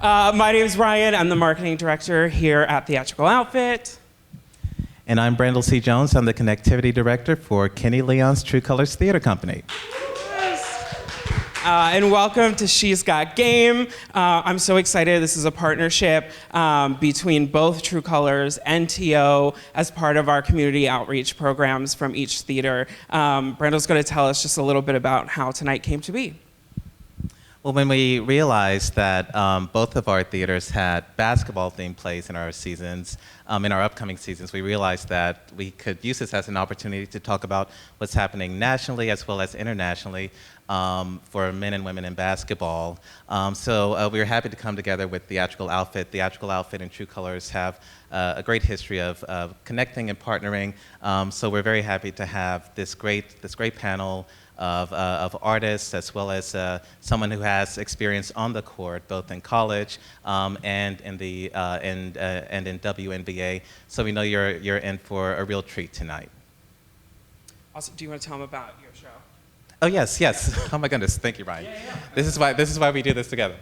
My name is Ryan. I'm the marketing director here at Theatrical Outfit. And I'm Brandel C. Jones. I'm the connectivity director for Kenny Leon's True Colors Theater Company. And welcome to She's Got Game. I'm so excited. This is a partnership between both True Colors and TO as part of our community outreach programs from each theater. Brandel's going to tell us just a little bit about how tonight came to be. Well, when we realized that both of our theaters had basketball-themed plays in our seasons, in our upcoming seasons, we realized that we could use this as an opportunity to talk about what's happening nationally as well as internationally for men and women in basketball. So we were happy to come together with Theatrical Outfit. Theatrical Outfit and True Colors have a great history of connecting and partnering. So we're very happy to have this great panel of artists, as well as someone who has experience on the court, both in college and in the and in WNBA. So we know you're in for a real treat tonight. Also, do you want to tell them about your show? Oh yes. Oh my goodness, thank you, Ryan. Yeah. This is why we do this together.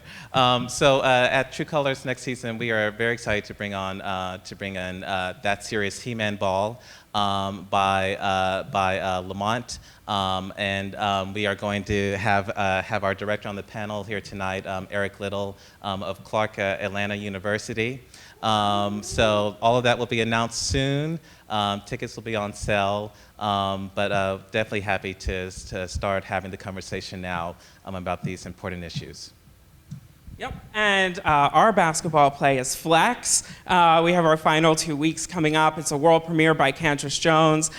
So at True Colors next season, we are very excited to bring in That Serious He-Man Ball by Lamont, and we are going to have our director on the panel here tonight, Eric Little of Clark Atlanta University. So all of that will be announced soon. Tickets will be on sale, but definitely happy to start having the conversation now about these important issues. Yep, and our basketball play is Flex. We have our final 2 weeks coming up. It's a world premiere by Candrice Jones,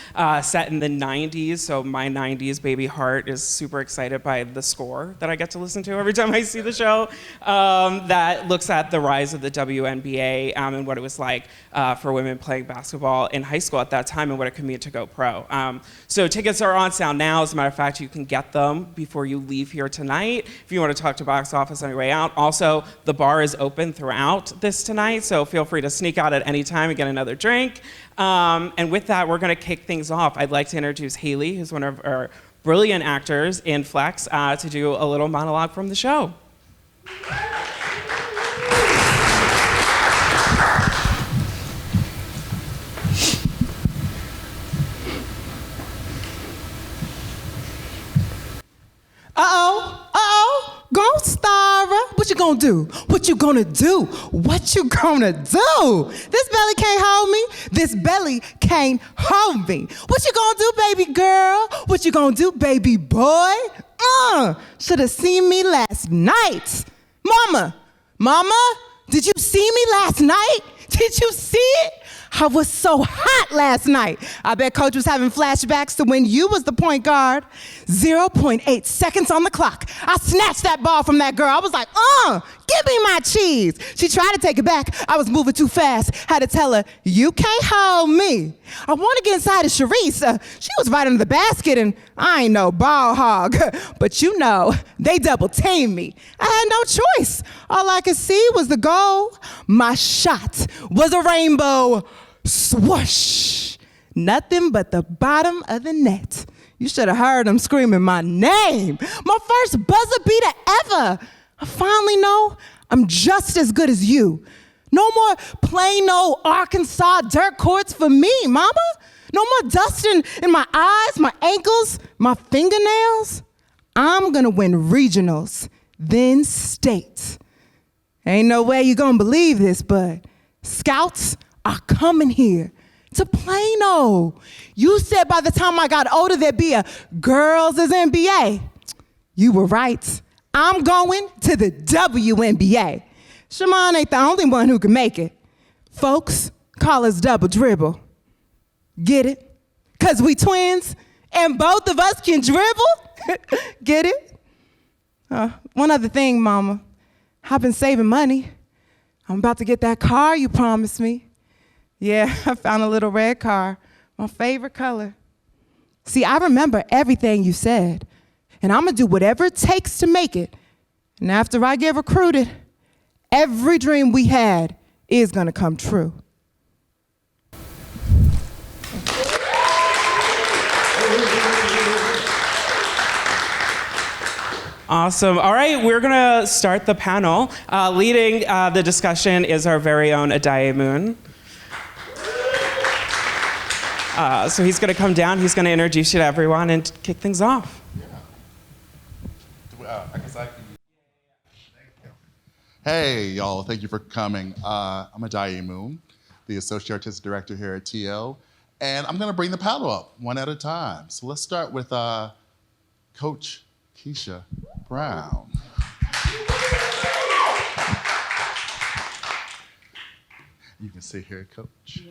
set in the 90s, so my 90s baby heart is super excited by the score that I get to listen to every time I see the show, that looks at the rise of the WNBA and what it was like for women playing basketball in high school at that time and what it could mean to go pro. So tickets are on sale now. As a matter of fact, you can get them before you leave here tonight if you want to talk to box office on your way out. Also, the bar is open throughout this tonight, so feel free to sneak out at any time and get another drink. And with that, we're going to kick things off. I'd like to introduce Hailey, who's one of our brilliant actors in Flex, to do a little monologue from the show. Ghost Star, what you gonna do? What you gonna do? What you gonna do? This belly can't hold me. This belly can't hold me. What you gonna do, baby girl? What you gonna do, baby boy? Should have seen me last night. Mama, did you see me last night? Did you see it? I was so hot last night. I bet coach was having flashbacks to when you was the point guard. 0.8 seconds on the clock. I snatched that ball from that girl. I was like, give me my cheese. She tried to take it back. I was moving too fast. Had to tell her, you can't hold me. I want to get inside of Sharice. She was right under the basket, and I ain't no ball hog. But you know, they double teamed me. I had no choice. All I could see was the goal. My shot was a rainbow swoosh. Nothing but the bottom of the net. You should have heard them screaming my name. My first buzzer beater ever. I finally know I'm just as good as you. No more Plainnole, Arkansas dirt courts for me, mama. No more dusting in my eyes, my ankles, my fingernails. I'm gonna win regionals, then states. Ain't no way you gonna believe this, but scouts are coming here to Plainnole. You said by the time I got older there'd be a girls' NBA. You were right. I'm going to the WNBA. Shaman ain't the only one who can make it. Folks call us double dribble. Get it? 'Cause we twins and both of us can dribble. Get it? One other thing, mama. I've been saving money. I'm about to get that car you promised me. Yeah, I found a little red car, my favorite color. See, I remember everything you said, and I'm gonna do whatever it takes to make it. And after I get recruited, every dream we had is gonna come true. Awesome. All right, we're going to start the panel. Leading the discussion is our very own Addae Moon. So he's going to come down, he's going to introduce you to everyone and kick things off. I guess I can. Hey, y'all, thank you for coming. I'm Addae Moon, the Associate Artistic Director here at TL, and I'm gonna bring the panel up one at a time. So let's start with Coach Keisha Brown. You can sit here, Coach.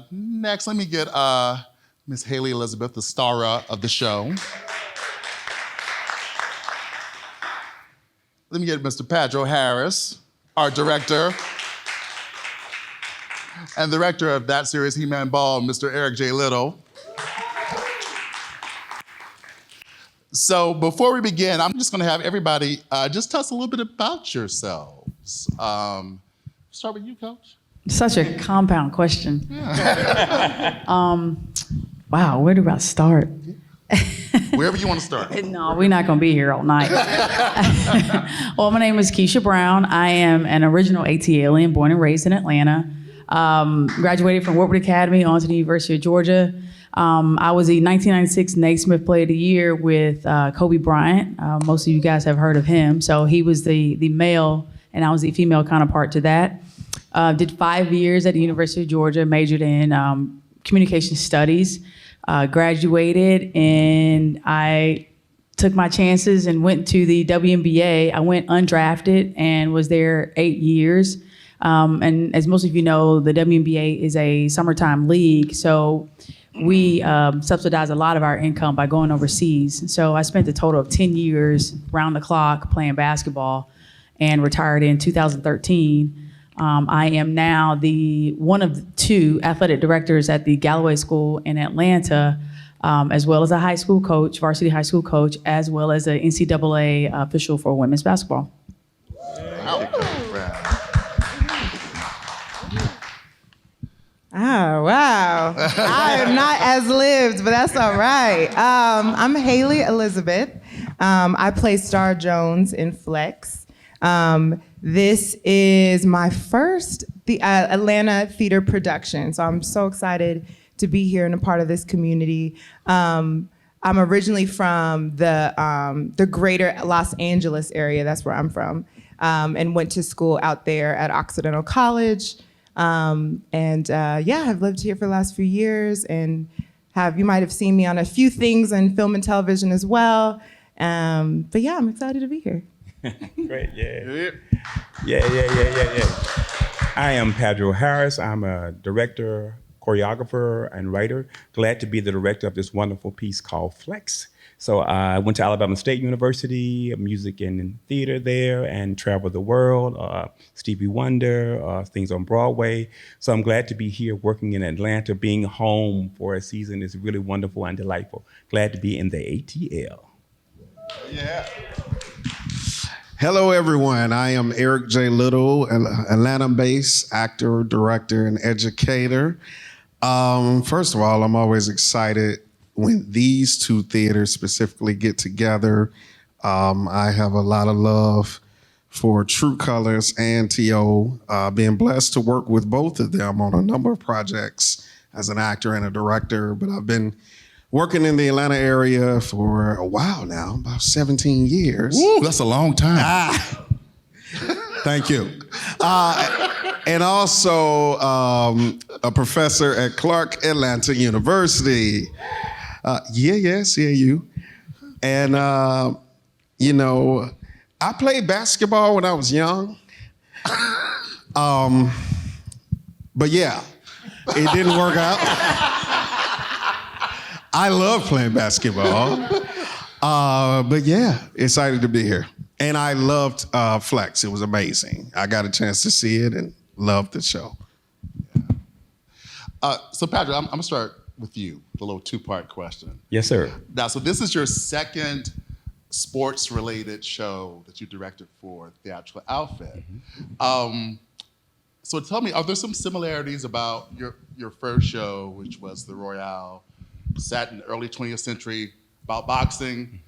Next, let me get Miss Hailey Elizabeth, the star of the show. Let me get Mr. Pedro Harris, our director, and the director of that series, He-Man Ball, Mr. Eric J. Little. So before we begin, I'm just gonna have everybody just tell us a little bit about yourselves. Start with you, Coach. Such a compound question. Wow, where do I start? Wherever you want to start. No, we're not going to be here all night. Well, my name is Keisha Brown. I am an original ATLian, born and raised in Atlanta. Graduated from Woodward Academy onto the University of Georgia. I was the 1996 Naismith Player of the Year with Kobe Bryant. Most of you guys have heard of him. So he was the male, and I was the female counterpart to that. Did 5 years at the University of Georgia, majored in communication studies. Graduated, and I took my chances and went to the WNBA. I went undrafted and was there 8 years. And as most of you know, the WNBA is a summertime league, so we subsidize a lot of our income by going overseas. So I spent a total of 10 years round the clock playing basketball and retired in 2013. I am now one of the 2 athletic directors at the Galloway School in Atlanta, as well as a high school coach, varsity high school coach, as well as an NCAA official for women's basketball. Oh, wow. I am not as lived, but that's all right. I'm Hailey Elizabeth. I play Star Jones in Flex. This is my first Atlanta theater production, so I'm so excited to be here and a part of this community. I'm originally from the greater Los Angeles area, that's where I'm from, and went to school out there at Occidental College. I've lived here for the last few years and you might have seen me on a few things on film and television as well. I'm excited to be here. Great, yeah. I am Pedro Harris. I'm a director, choreographer, and writer. Glad to be the director of this wonderful piece called Flex. So I went to Alabama State University, music and theater there, and traveled the world, Stevie Wonder, things on Broadway. So I'm glad to be here working in Atlanta. Being home for a season is really wonderful and delightful. Glad to be in the ATL. Yeah. Hello, everyone. I am Eric J. Little, an Atlanta-based actor, director, and educator. First of all, I'm always excited when these 2 theaters specifically get together. I have a lot of love for True Colors and TO, being blessed to work with both of them on a number of projects as an actor and a director, but I've been working in the Atlanta area for a while now, about 17 years. Ooh, that's a long time. Thank you. And also a professor at Clark Atlanta University. CAU. And, I played basketball when I was young. But yeah, it didn't work out. I love playing basketball. But yeah, excited to be here. And I loved Flex. It was amazing. I got a chance to see it and loved the show. So Patrick, I'm gonna start with you, the little 2-part question. Yes, sir. Now, so this is your second sports-related show that you directed for Theatrical Outfit. So tell me, are there some similarities about your first show, which was the Royale, set in the early 20th century, about boxing,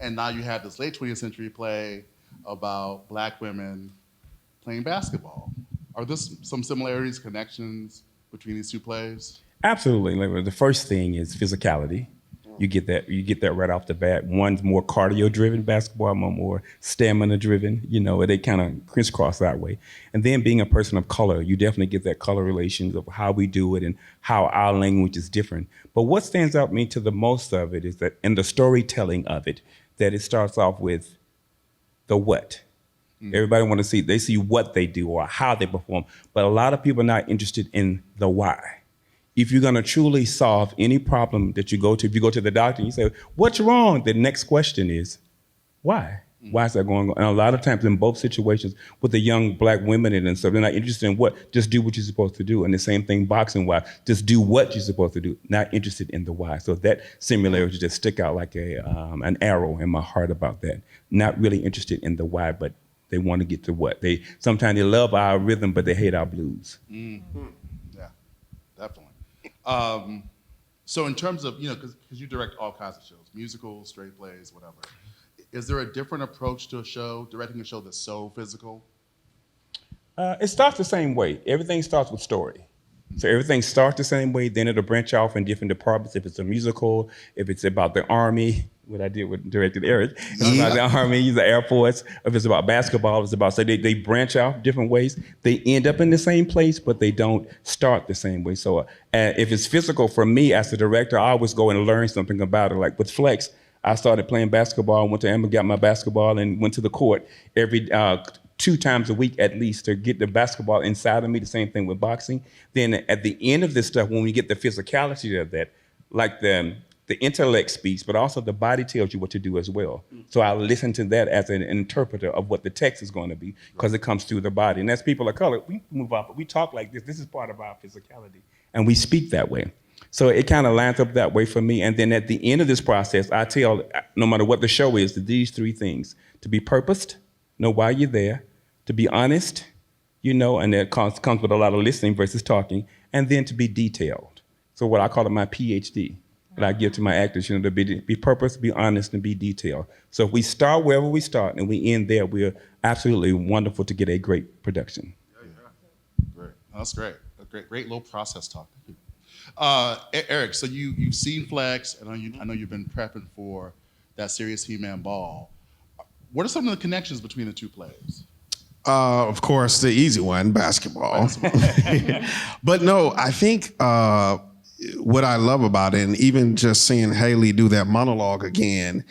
And now you have this late 20th century play about Black women playing basketball. Are there some similarities, connections between these two plays? Absolutely. Like, the first thing is physicality. You get that right off the bat. One's more cardio-driven basketball, more stamina-driven. They kind of crisscross that way. And then being a person of color, you definitely get that color relations of how we do it and how our language is different. But what stands out me to the most of it is that in the storytelling of it, that it starts off with the what. Everybody want to see, they see what they do or how they perform. But a lot of people are not interested in the why. If you're going to truly solve any problem that you go to, if you go to the doctor and you say, what's wrong? The next question is, why? Why is that going on? And a lot of times in both situations with the young Black women and stuff, they're not interested in what, just do what you're supposed to do. And the same thing boxing-wise, just do what you're supposed to do, not interested in the why. So that similarity just stick out like an arrow in my heart about that. Not really interested in the why, but they want to get to what. Sometimes they love our rhythm, but they hate our blues. Mm-hmm. Yeah, definitely. So in terms of, because you direct all kinds of shows, musicals, straight plays, whatever, is there a different approach to a show, directing a show that's so physical? It starts the same way. Everything starts with story. So everything starts the same way, then it'll branch off in different departments. If it's a musical, if it's about the Army, what I did with directed Eric, about the Army, the Air Force, if it's about basketball, it's about, so they branch out different ways. They end up in the same place, but they don't start the same way. So if it's physical, for me as a director, I always go and learn something about it. Like with Flex, I started playing basketball, went to Amber, got my basketball, and went to the court every 2 times a week at least to get the basketball inside of me. The same thing with boxing. Then at the end of this stuff, when we get the physicality of that, like the intellect speaks, but also the body tells you what to do as well. So I listen to that as an interpreter of what the text is going to be, because it comes through the body. And as people of color, we move on, but we talk like this. This is part of our physicality, and we speak that way. So it kind of lines up that way for me. And then at the end of this process, I tell, no matter what the show is, these 3 things: to be purposed, know why you're there; to be honest, and that comes with a lot of listening versus talking; and then to be detailed. So what I call it my PhD that I give to my actors, to be purposed, be honest, and be detailed. So if we start wherever we start and we end there, we're absolutely wonderful to get a great production. Yeah. Great. That's great. A great little process talk. Thank you. Eric, so you've seen Flex, and I know you've been prepping for that Serious He-Man ball. What are some of the connections between the 2 plays? Of course, the easy one, basketball. But no, I think what I love about it, and even just seeing Hailey do that monologue again,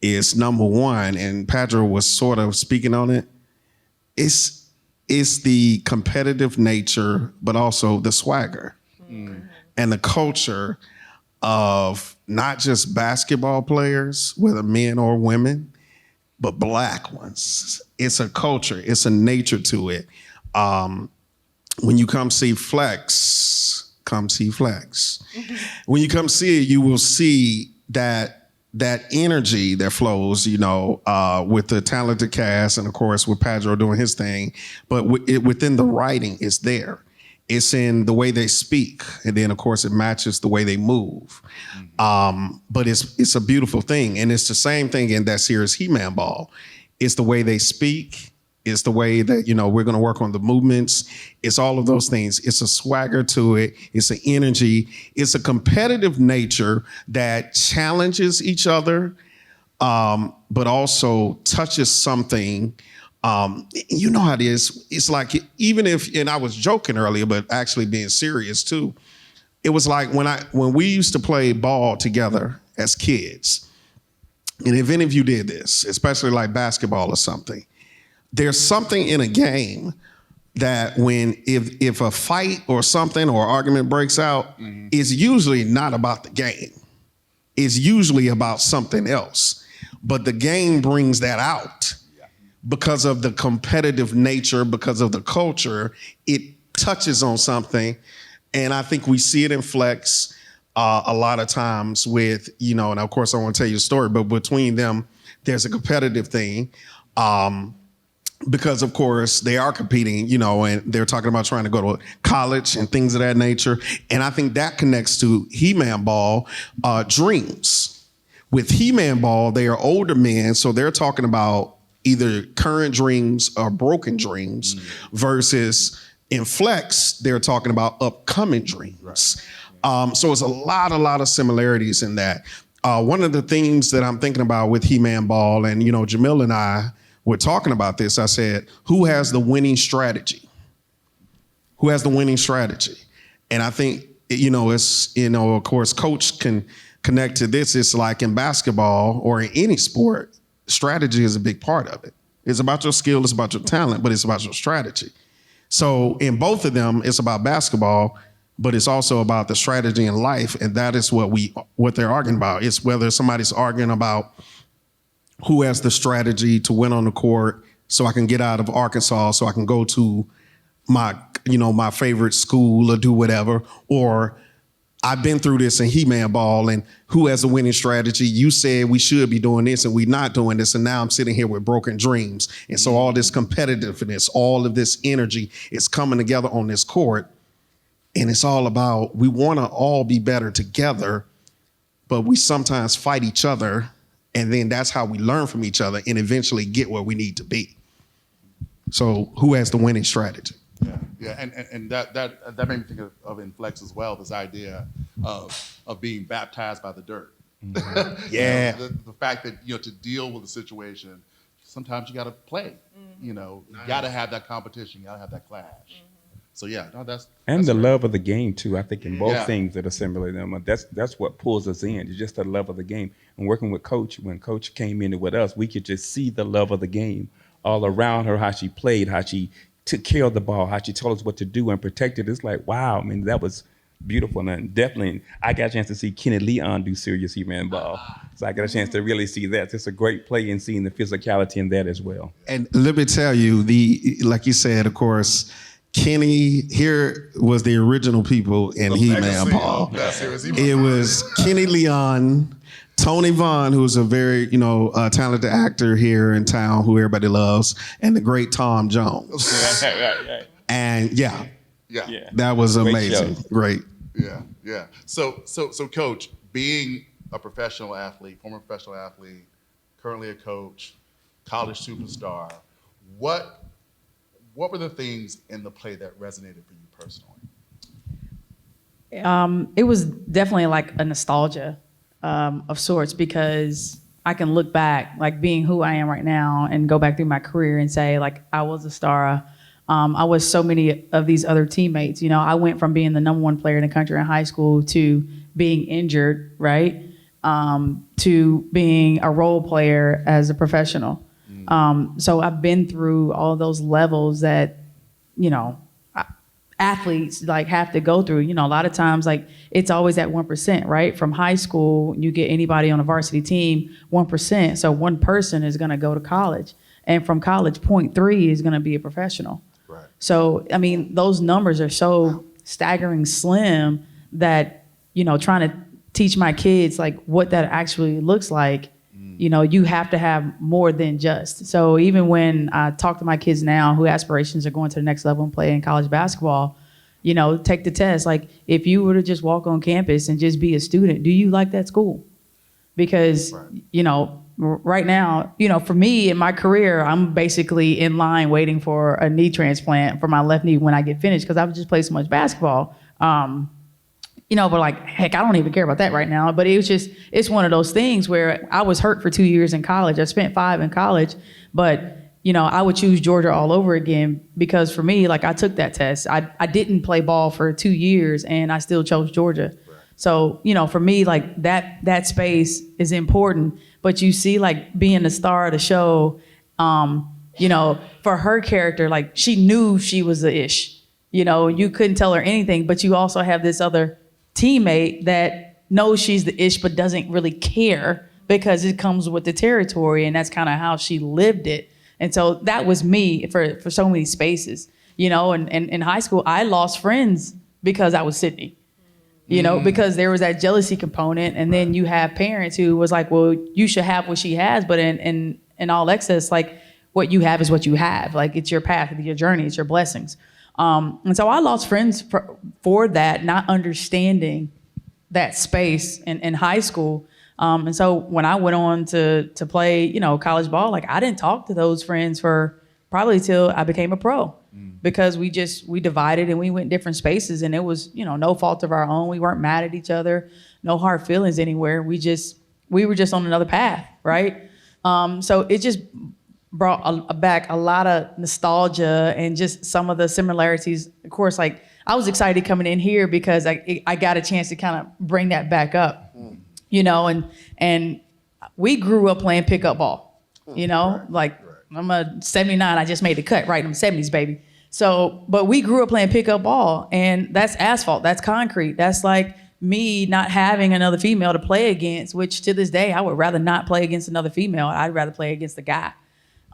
is number one, and Pedro was sort of speaking on it, it's the competitive nature, but also the swagger and the culture of not just basketball players, whether men or women, but Black ones. It's a culture, it's a nature to it. When you come see Flex, come see Flex. When you come see it, you will see that energy that flows, with the talented cast, and of course with Pedro doing his thing, but within the writing, it's there. It's in the way they speak, and then of course it matches the way they move. But it's a beautiful thing, and it's the same thing in that series He-Man ball. It's the way they speak. It's the way that, we're going to work on the movements. It's all of those things. It's a swagger to it. It's an energy. It's a competitive nature that challenges each other, but also touches something. You know how it is. It's like, even if, and I was joking earlier, but actually being serious too. It was like when we used to play ball together as kids, and if any of you did this, especially like basketball or something, there's something in a game that if a fight or something or argument breaks out, it's usually not about the game. It's usually about something else. But the game brings that out because of the competitive nature, because of the culture. It touches on something. And I think we see it in Flex a lot of times with, and of course I want to tell you a story, but between them, there's a competitive thing. Because of course they are competing, and they're talking about trying to go to college and things of that nature. And I think that connects to He-Man ball, dreams. With He-Man Ball, they are older men, so they're talking about either current dreams or broken dreams, versus in Flex, they're talking about upcoming dreams. So it's a lot of similarities in that. One of the themes that I'm thinking about with He-Man Ball, and Jamil and I were talking about this, I said, who has the winning strategy? Who has the winning strategy? And I think, it's, of course, Coach can connect to this. It's like in basketball or in any sport, strategy is a big part of it. It's about your skill, it's about your talent, but it's about your strategy. So in both of them, it's about basketball, but it's also about the strategy in life. And that is what they're arguing about. It's whether somebody's arguing about who has the strategy to win on the court so I can get out of Arkansas, so I can go to my favorite school or do whatever, or I've been through this in He-Man Ball, and who has a winning strategy? You said we should be doing this and we're not doing this, and now I'm sitting here with broken dreams. And so all this competitiveness, all of this energy is coming together on this court, and it's all about, we want to all be better together, but we sometimes fight each other, and then that's how we learn from each other and eventually get where we need to be. So who has the winning strategy? Yeah, and that made me think of in Flex as well, this idea of being baptized by the dirt. Yeah. The fact that, to deal with a situation, sometimes you got to play. You got to have that competition, you got to have that clash. So yeah, no, that's the great. love of the game too. I think in both Yeah. things that are similar to them, that's what pulls us in. It's just the love of the game. And working with Coach, when Coach came in with us, we could just see the love of the game all around her, how she played, how she took care of the ball, how she told us what to do and protected. It's like, wow, I mean, that was beautiful. And definitely, I got a chance to see Kenny Leon do serious He-Man ball. So I got a chance to really see that. It's a great play and seeing the physicality in that as well. And let me tell you, like you said, of course, Kenny here was the original people in He-Man Ball. It was Kenny Leon, Tony Vaughn, who's a very, talented actor here in town who everybody loves, and the great Tom Jones. Right. And Yeah. that was amazing. show. Great. Yeah. So Coach, being a professional athlete, former professional athlete, currently a coach, college superstar, what were the things in the play that resonated for you personally? It was definitely like a nostalgia of sorts, because I can look back, like being who I am right now, and go back through my career and say, like, I was a star. I was so many of these other teammates. I went from being the #1 player in the country in high school to being injured, right? To being a role player as a professional. So I've been through all those levels that, athletes like have to go through. A lot of times, like, it's always at 1%, right? From high school, you get anybody on a varsity team, 1%. So one person is going to go to college, and from college, 0.3 is going to be a professional. Right. So, I mean, those numbers are so staggering slim that, trying to teach my kids like what that actually looks like, you have to have more than just. So even when I talk to my kids now who aspirations are going to the next level and play in college basketball, take the test. Like, if you were to just walk on campus and just be a student, do you like that school? Because, right now, for me in my career, I'm basically in line waiting for a knee transplant for my left knee when I get finished, because I've just played so much basketball. But like, heck, I don't even care about that right now. But it's one of those things where I was hurt for 2 years in college. I spent 5 in college, but I would choose Georgia all over again, because for me, like, I took that test. I didn't play ball for 2 years and I still chose Georgia. Right. So, for me, like, that space is important. But you see, like, being the star of the show, for her character, like, she knew she was the ish. You couldn't tell her anything, but you also have this other teammate that knows she's the ish but doesn't really care, because it comes with the territory, and that's kind of how she lived it. And so that was me for so many spaces, and in high school I lost friends because I was Sydney, because there was that jealousy component. And then you have parents who was like, well, you should have what she has, but in all excess, like, what you have is what you have. Like, it's your path, it's your journey, it's your blessings. And so I lost friends for that, not understanding that space in high school. And so when I went on to play, you know, college ball, like I didn't talk to those friends for probably till I became a pro, because we divided and we went different spaces, and it was, you know, no fault of our own. We weren't mad at each other, no hard feelings anywhere. We were just on another path, right? So it just brought back a lot of nostalgia and just some of the similarities. Of course, like I was excited coming in here because I got a chance to kind of bring that back up, you know, and we grew up playing pickup ball, you know, like I'm a 79, I just made the cut, right? I'm 70s, baby. So, but we grew up playing pickup ball, and that's asphalt, that's concrete. That's like me not having another female to play against, which to this day, I would rather not play against another female. I'd rather play against a guy.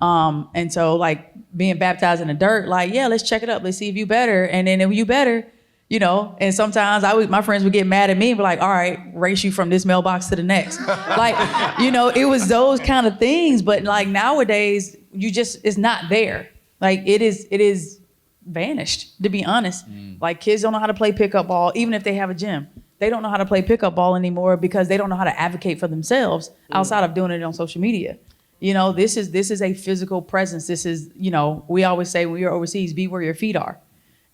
And so like being baptized in the dirt, like, yeah, let's check it up. Let's see if you better. And then if you better, you know, and sometimes my friends would get mad at me and be like, all right, race you from this mailbox to the next. Like, you know, it was those kind of things. But like nowadays, it's not there. Like it is vanished, to be honest. Like kids don't know how to play pickup ball, even if they have a gym. They don't know how to play pickup ball anymore because they don't know how to advocate for themselves outside of doing it on social media. You know, this is a physical presence. This is, you know, we always say when you're overseas, be where your feet are.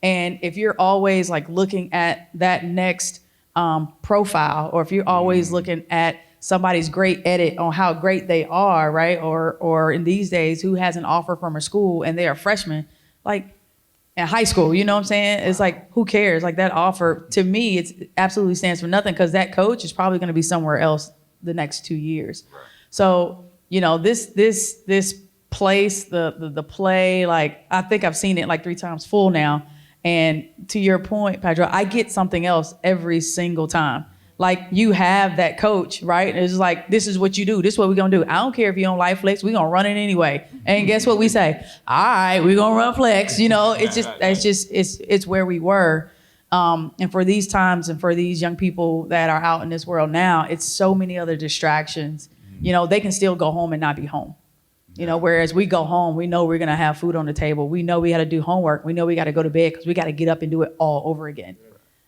And if you're always like looking at that next profile, or if you're always looking at somebody's great edit on how great they are, right? Or in these days, who has an offer from a school and they are freshmen, like in high school, you know what I'm saying? It's like, who cares? Like that offer, to me, it absolutely stands for nothing, because that coach is probably going to be somewhere else the next 2 years. Right. So, you know, this place, the play, like I think I've seen it like 3 times full now. And to your point, Pedro, I get something else every single time. Like you have that coach, right? It's like, this is what you do. This is what we're going to do. I don't care if you're on live flex. We're going to run it anyway. And guess what we say? All right, we're going to run flex. You know, it's where we were. And for these times and for these young people that are out in this world now, it's so many other distractions. You know, they can still go home and not be home. You know, whereas we go home, we know we're going to have food on the table. We know we got to do homework. We know we got to go to bed because we got to get up and do it all over again.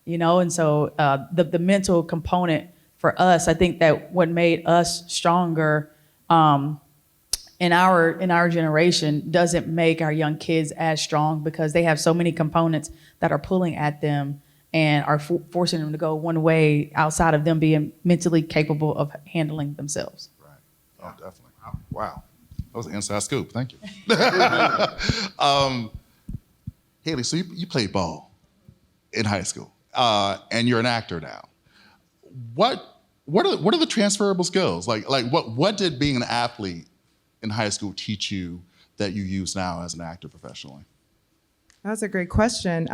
You know, and so the mental component for us, I think that what made us stronger in our generation doesn't make our young kids as strong, because they have so many components that are pulling at them and are forcing them to go one way outside of them being mentally capable of handling themselves. Right. Oh, definitely. Wow. That was an inside scoop. Thank you. Hailey, so you played ball in high school, and you're an actor now. What are the transferable skills? Like what did being an athlete in high school teach you that you use now as an actor professionally? That's a great question.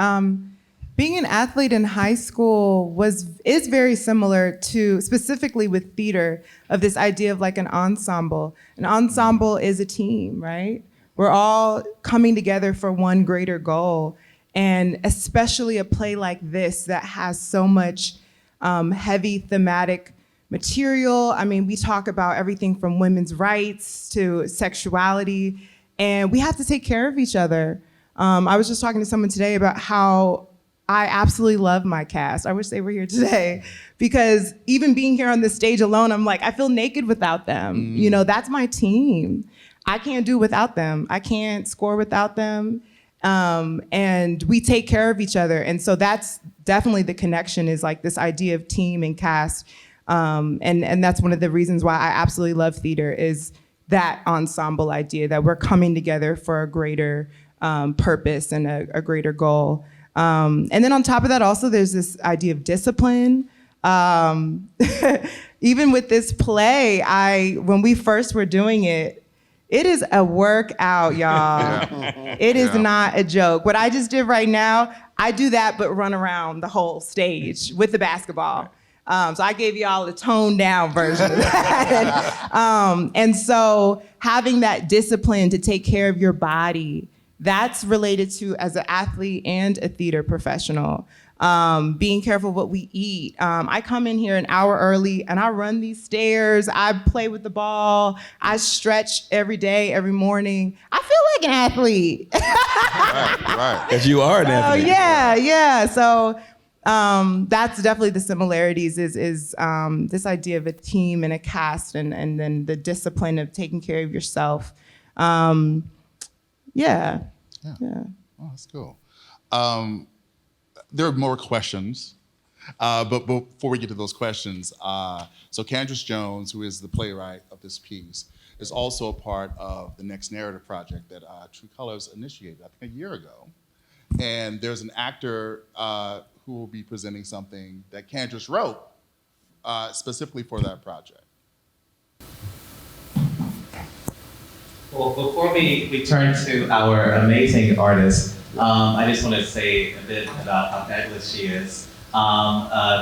Being an athlete in high school is very similar to, specifically with theater, of this idea of like an ensemble. An ensemble is a team, right? We're all coming together for one greater goal. And especially a play like this that has so much heavy thematic material. I mean, we talk about everything from women's rights to sexuality, and we have to take care of each other. I was just talking to someone today about how I absolutely love my cast. I wish they were here today, because even being here on this stage alone, I'm like, I feel naked without them. You know, that's my team. I can't do without them. I can't score without them. And we take care of each other. And so that's definitely the connection, is like this idea of team and cast. And that's one of the reasons why I absolutely love theater, is that ensemble idea, that we're coming together for a greater purpose and a greater goal. And then on top of that, also, there's this idea of discipline. Even with this play, when we first were doing it, it is a workout, y'all. It is not a joke. What I just did right now, I do that, but run around the whole stage with the basketball. So I gave y'all a toned down version of that. And so having that discipline to take care of your body, that's related to, as an athlete and a theater professional, being careful what we eat. I come in here an hour early and I run these stairs. I play with the ball. I stretch every day, every morning. I feel like an athlete. Right. Because you are an athlete. Yeah. So That's definitely the similarities is this idea of a team and a cast and then the discipline of taking care of yourself. Yeah. Oh, that's cool. There are more questions, but before we get to those questions, so Candrice Jones, who is the playwright of this piece, is also a part of the Next Narrative project that True Colors initiated, I think, a year ago. And there's an actor who will be presenting something that Candrice wrote specifically for that project. Well, before we turn to our amazing artist, I just want to say a bit about how fabulous she is.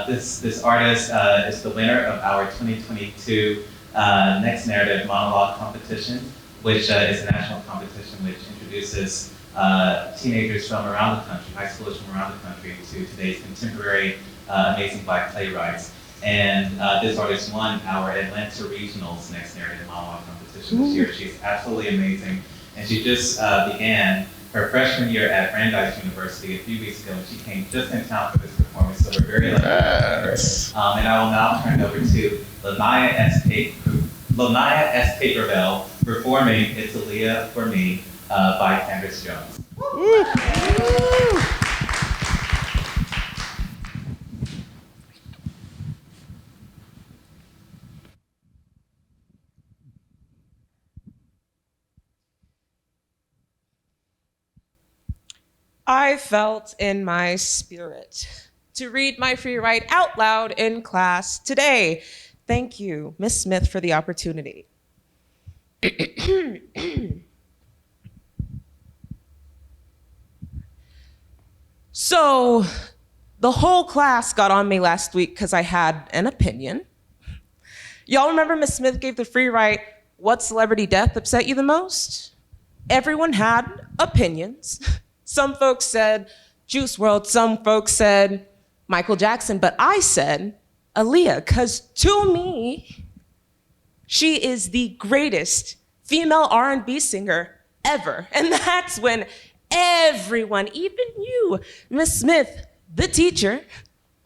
This artist is the winner of our 2022 Next Narrative Monologue Competition, which is a national competition which introduces teenagers from around the country, high schoolers from around the country, to today's contemporary amazing Black playwrights. And this artist won our Atlanta Regionals Next Narrative Monologue Competition this year. She's absolutely amazing. And she just began her freshman year at Brandeis University a few weeks ago, and she came just in time for this performance, so we're very lucky to have her. And I will now turn it over to LaNiyah S.K. Grovell performing It's Aaliyah for Me by Candrice Jones. I felt in my spirit to read my free write out loud in class today. Thank you, Ms. Smith, for the opportunity. So, the whole class got on me last week because I had an opinion. Y'all remember Ms. Smith gave the free write, "What celebrity death upset you the most?" Everyone had opinions. Some folks said Juice WRLD, some folks said Michael Jackson, but I said Aaliyah, because to me, she is the greatest female R&B singer ever. And that's when everyone, even you, Miss Smith, the teacher,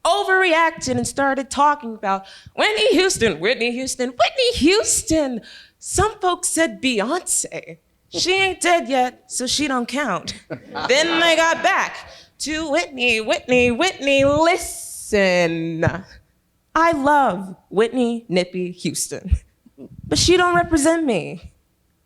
overreacted and started talking about Whitney Houston, Whitney Houston, Whitney Houston. Some folks said Beyonce. She ain't dead yet, so she don't count. Then they got back to Whitney, Whitney, Whitney. Listen, I love Whitney Nippy Houston, but she don't represent me.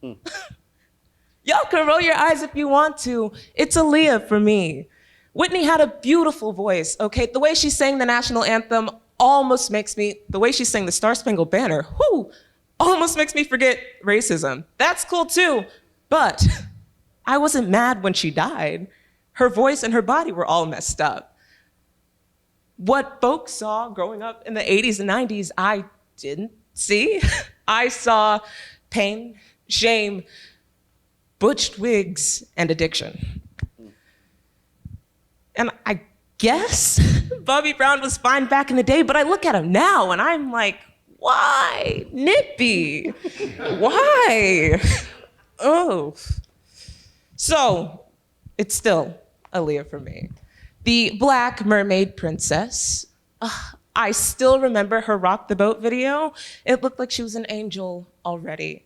Y'all can roll your eyes if you want to. It's Aaliyah for me. Whitney had a beautiful voice, okay? The way she sang the national anthem almost makes me, the way she sang the Star Spangled Banner, almost makes me forget racism. That's cool too. But I wasn't mad when she died. Her voice and her body were all messed up. What folks saw growing up in the 80s and 90s, I didn't see. I saw pain, shame, butched wigs, and addiction. And I guess Bobby Brown was fine back in the day, but I look at him now and I'm like, why, Nippy? Why? Oh. So, it's still Aaliyah for me. The Black Mermaid Princess. I still remember her Rock the Boat video. It looked like she was an angel already.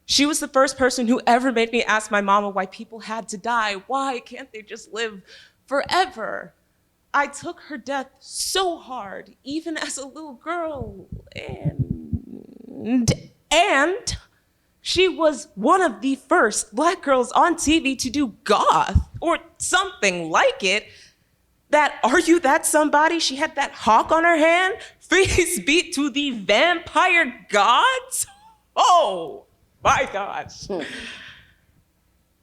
She was the first person who ever made me ask my mama why people had to die. Why can't they just live forever? I took her death so hard, even as a little girl, and she was one of the first Black girls on TV to do goth, or something like it. That Are You That Somebody? She had that hawk on her hand, freeze beat to the vampire gods. Oh my gosh.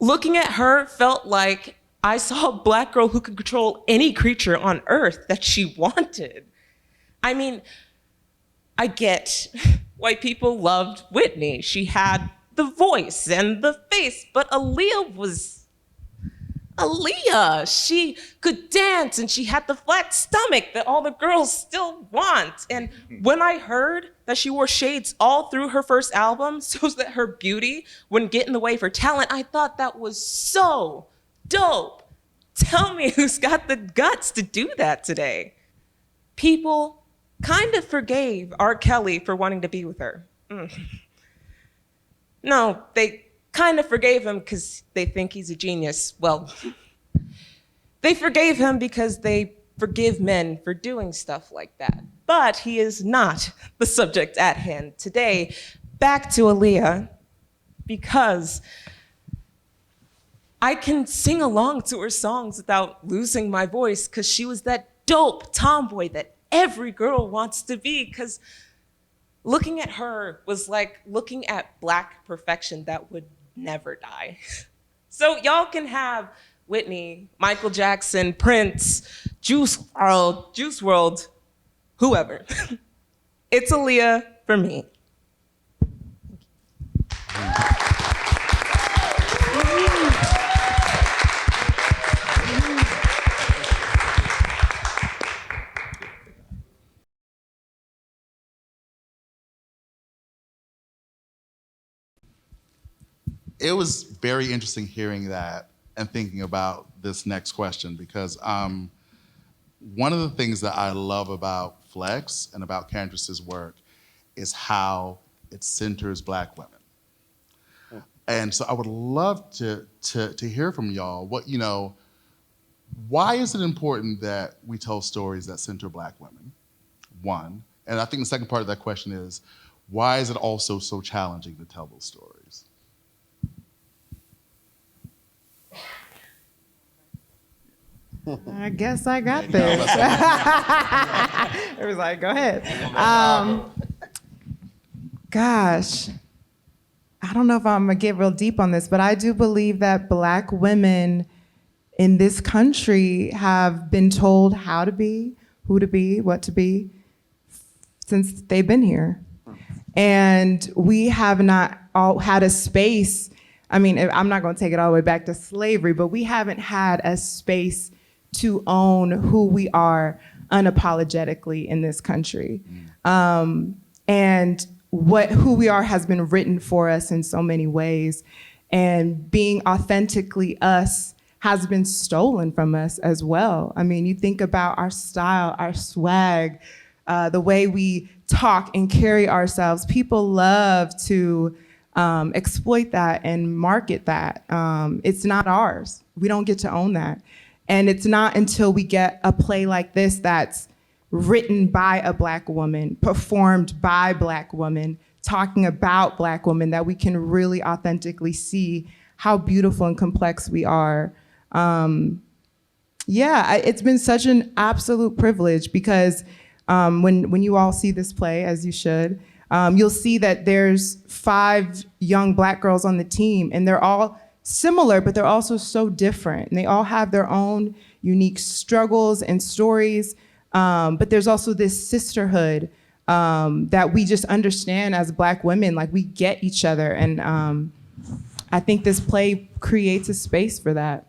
Looking at her felt like I saw a Black girl who could control any creature on earth that she wanted. I mean, I get white people loved Whitney. She had the voice and the face, but Aaliyah was Aaliyah. She could dance and she had the flat stomach that all the girls still want. And when I heard that she wore shades all through her first album so that her beauty wouldn't get in the way of her talent, I thought that was so dope. Tell me who's got the guts to do that today. People kind of forgave R. Kelly for wanting to be with her. No, they kind of forgave him because they think he's a genius. Well, they forgave him because they forgive men for doing stuff like that. But he is not the subject at hand today. Back to Aaliyah, because I can sing along to her songs without losing my voice, because she was that dope tomboy that every girl wants to be, because looking at her was like looking at Black perfection that would never die. So y'all can have Whitney, Michael Jackson, Prince, Juice WRLD, whoever. It's Aaliyah for me. It was very interesting hearing that and thinking about this next question, because one of the things that I love about Flex and about Candrice's work is how it centers Black women. And so I would love to hear from y'all why is it important that we tell stories that center Black women? One, and I think the second part of that question is, why is it also so challenging to tell those stories? I guess I got this. It was like, go ahead. Gosh, I don't know if I'm gonna get real deep on this, but I do believe that Black women in this country have been told how to be, who to be, what to be, since they've been here. And we have not all had a space. I mean, I'm not gonna take it all the way back to slavery, but we haven't had a space to own who we are unapologetically in this country. And who we are has been written for us in so many ways. And being authentically us has been stolen from us as well. I mean, you think about our style, our swag, the way we talk and carry ourselves. People love to exploit that and market that. It's not ours. We don't get to own that. And it's not until we get a play like this that's written by a Black woman, performed by Black women, talking about Black women, that we can really authentically see how beautiful and complex we are. It's been such an absolute privilege, because when you all see this play, as you should, you'll see that there's 5 young Black girls on the team, and they're all similar, but they're also so different. And they all have their own unique struggles and stories. But there's also this sisterhood that we just understand as Black women, like we get each other. And I think this play creates a space for that.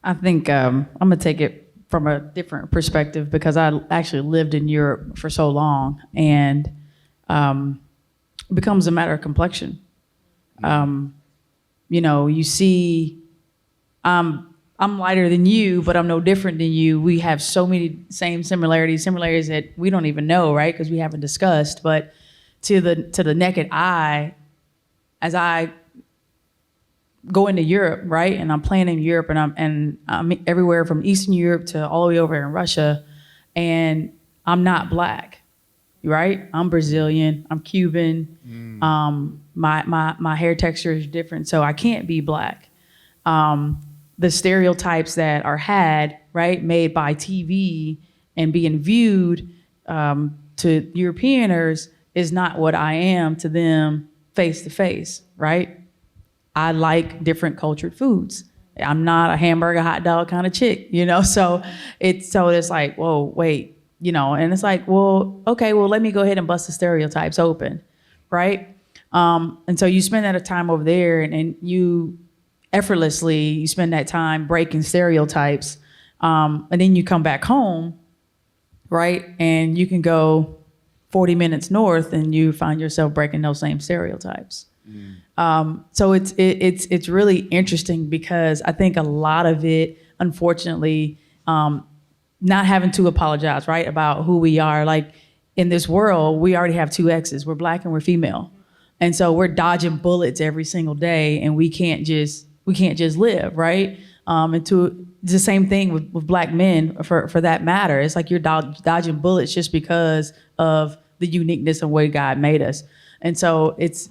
I think I'm gonna take it from a different perspective, because I actually lived in Europe for so long, and it becomes a matter of complexion. You see, I'm lighter than you, but I'm no different than you. We have so many similarities that we don't even know, right? Because we haven't discussed. But to the naked eye, as I go into Europe, right, and I'm playing in Europe, and I'm everywhere from Eastern Europe to all the way over in Russia, and I'm not Black, right? I'm Brazilian. I'm Cuban. My hair texture is different, so I can't be Black. The stereotypes that are had, right, made by TV and being viewed to Europeaners is not what I am to them face to face, right? I like different cultured foods. I'm not a hamburger, hot dog kind of chick, So it's like, whoa, wait, and it's like, well, okay, well, let me go ahead and bust the stereotypes open, right? And so you spend that time over there, and you effortlessly, you spend that time breaking stereotypes, and then you come back home, right? And you can go 40 minutes north and you find yourself breaking those same stereotypes. So it's really interesting because I think a lot of it, unfortunately, not having to apologize, right, about who we are. Like in this world, we already have two X's. We're black and we're female. And so we're dodging bullets every single day, and we can't just live, right? It's the same thing with black men for that matter. It's like you're dodging bullets just because of the uniqueness of the way God made us. And so it's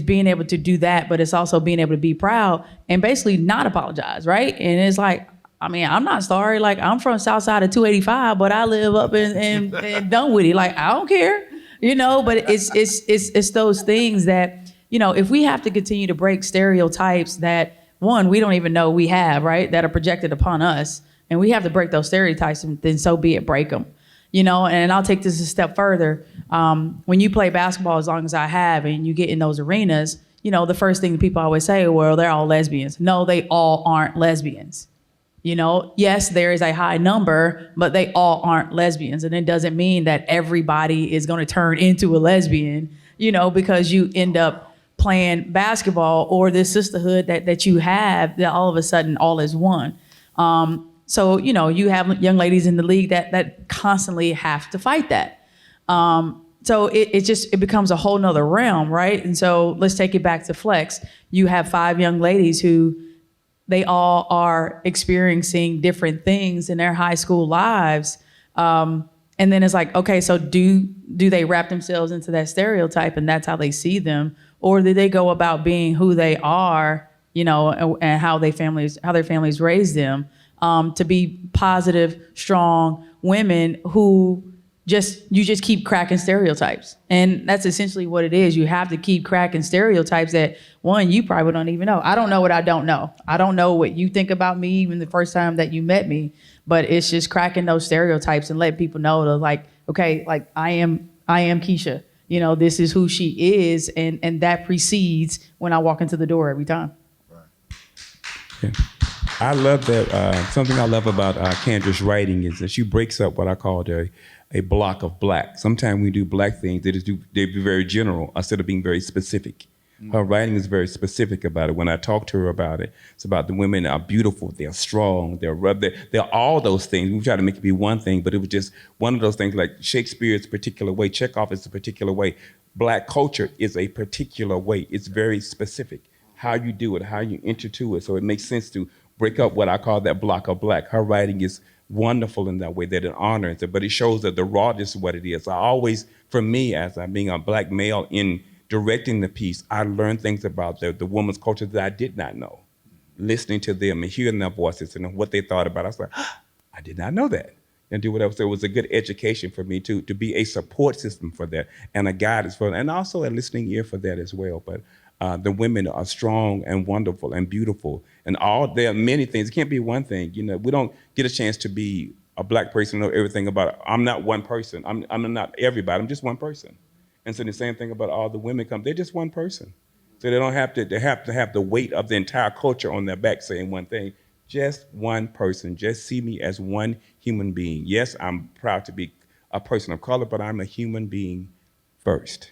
being able to do that, but it's also being able to be proud and basically not apologize, right? And it's like, I mean, I'm not sorry. Like, I'm from south side of 285, but I live up in Dunwoody. Like, I don't care, but it's those things that, if we have to continue to break stereotypes that, one, we don't even know we have, right, that are projected upon us, and we have to break those stereotypes, and then so be it, break them. And I'll take this a step further. When you play basketball as long as I have and you get in those arenas, the first thing people always say, well, they're all lesbians. No, they all aren't lesbians. Yes, there is a high number, but they all aren't lesbians. And it doesn't mean that everybody is going to turn into a lesbian, because you end up playing basketball or this sisterhood that you have, that all of a sudden all is one. So, you have young ladies in the league that constantly have to fight that. So it becomes a whole nother realm, right? And so let's take it back to Flex. You have 5 young ladies who they all are experiencing different things in their high school lives. And then it's like, okay, so do they wrap themselves into that stereotype and that's how they see them? Or do they go about being who they are, and how their families raised them? To be positive, strong women who you just keep cracking stereotypes. And that's essentially what it is. You have to keep cracking stereotypes that, one, you probably don't even know. I don't know what I don't know. I don't know what you think about me even the first time that you met me, but it's just cracking those stereotypes and letting people know that, like, okay, like I am Keisha. This is who she is, and that precedes when I walk into the door every time. Yeah. I love that. Something I love about Candrice's writing is that she breaks up what I call a block of black. Sometimes we do black things, they be very general instead of being very specific. Her writing is very specific about it. When I talk to her about it, it's about the women are beautiful, they're strong, they're all those things. We try to make it be one thing, but it was just one of those things, like Shakespeare's particular way, Chekhov is a particular way. Black culture is a particular way. It's very specific. How you do it, how you enter to it. So it makes sense to break up what I call that block of black. Her writing is wonderful in that way, that it honors it, but it shows that the rawness of what it is. I always, for me, as I'm being a black male in directing the piece, I learned things about the woman's culture that I did not know. Listening to them and hearing their voices and what they thought about it, I was like, I did not know that. And do whatever. So it was a good education for me to be a support system for that and a guidance for that, and also a listening ear for that as well. But the women are strong and wonderful and beautiful, and there are many things. It can't be one thing. We don't get a chance to be a black person, know everything about it. I'm not one person. I'm not everybody. I'm just one person. And so the same thing about all the women they're just one person. So they don't have to have the weight of the entire culture on their back saying one thing. Just one person. Just see me as one human being. Yes, I'm proud to be a person of color, but I'm a human being first.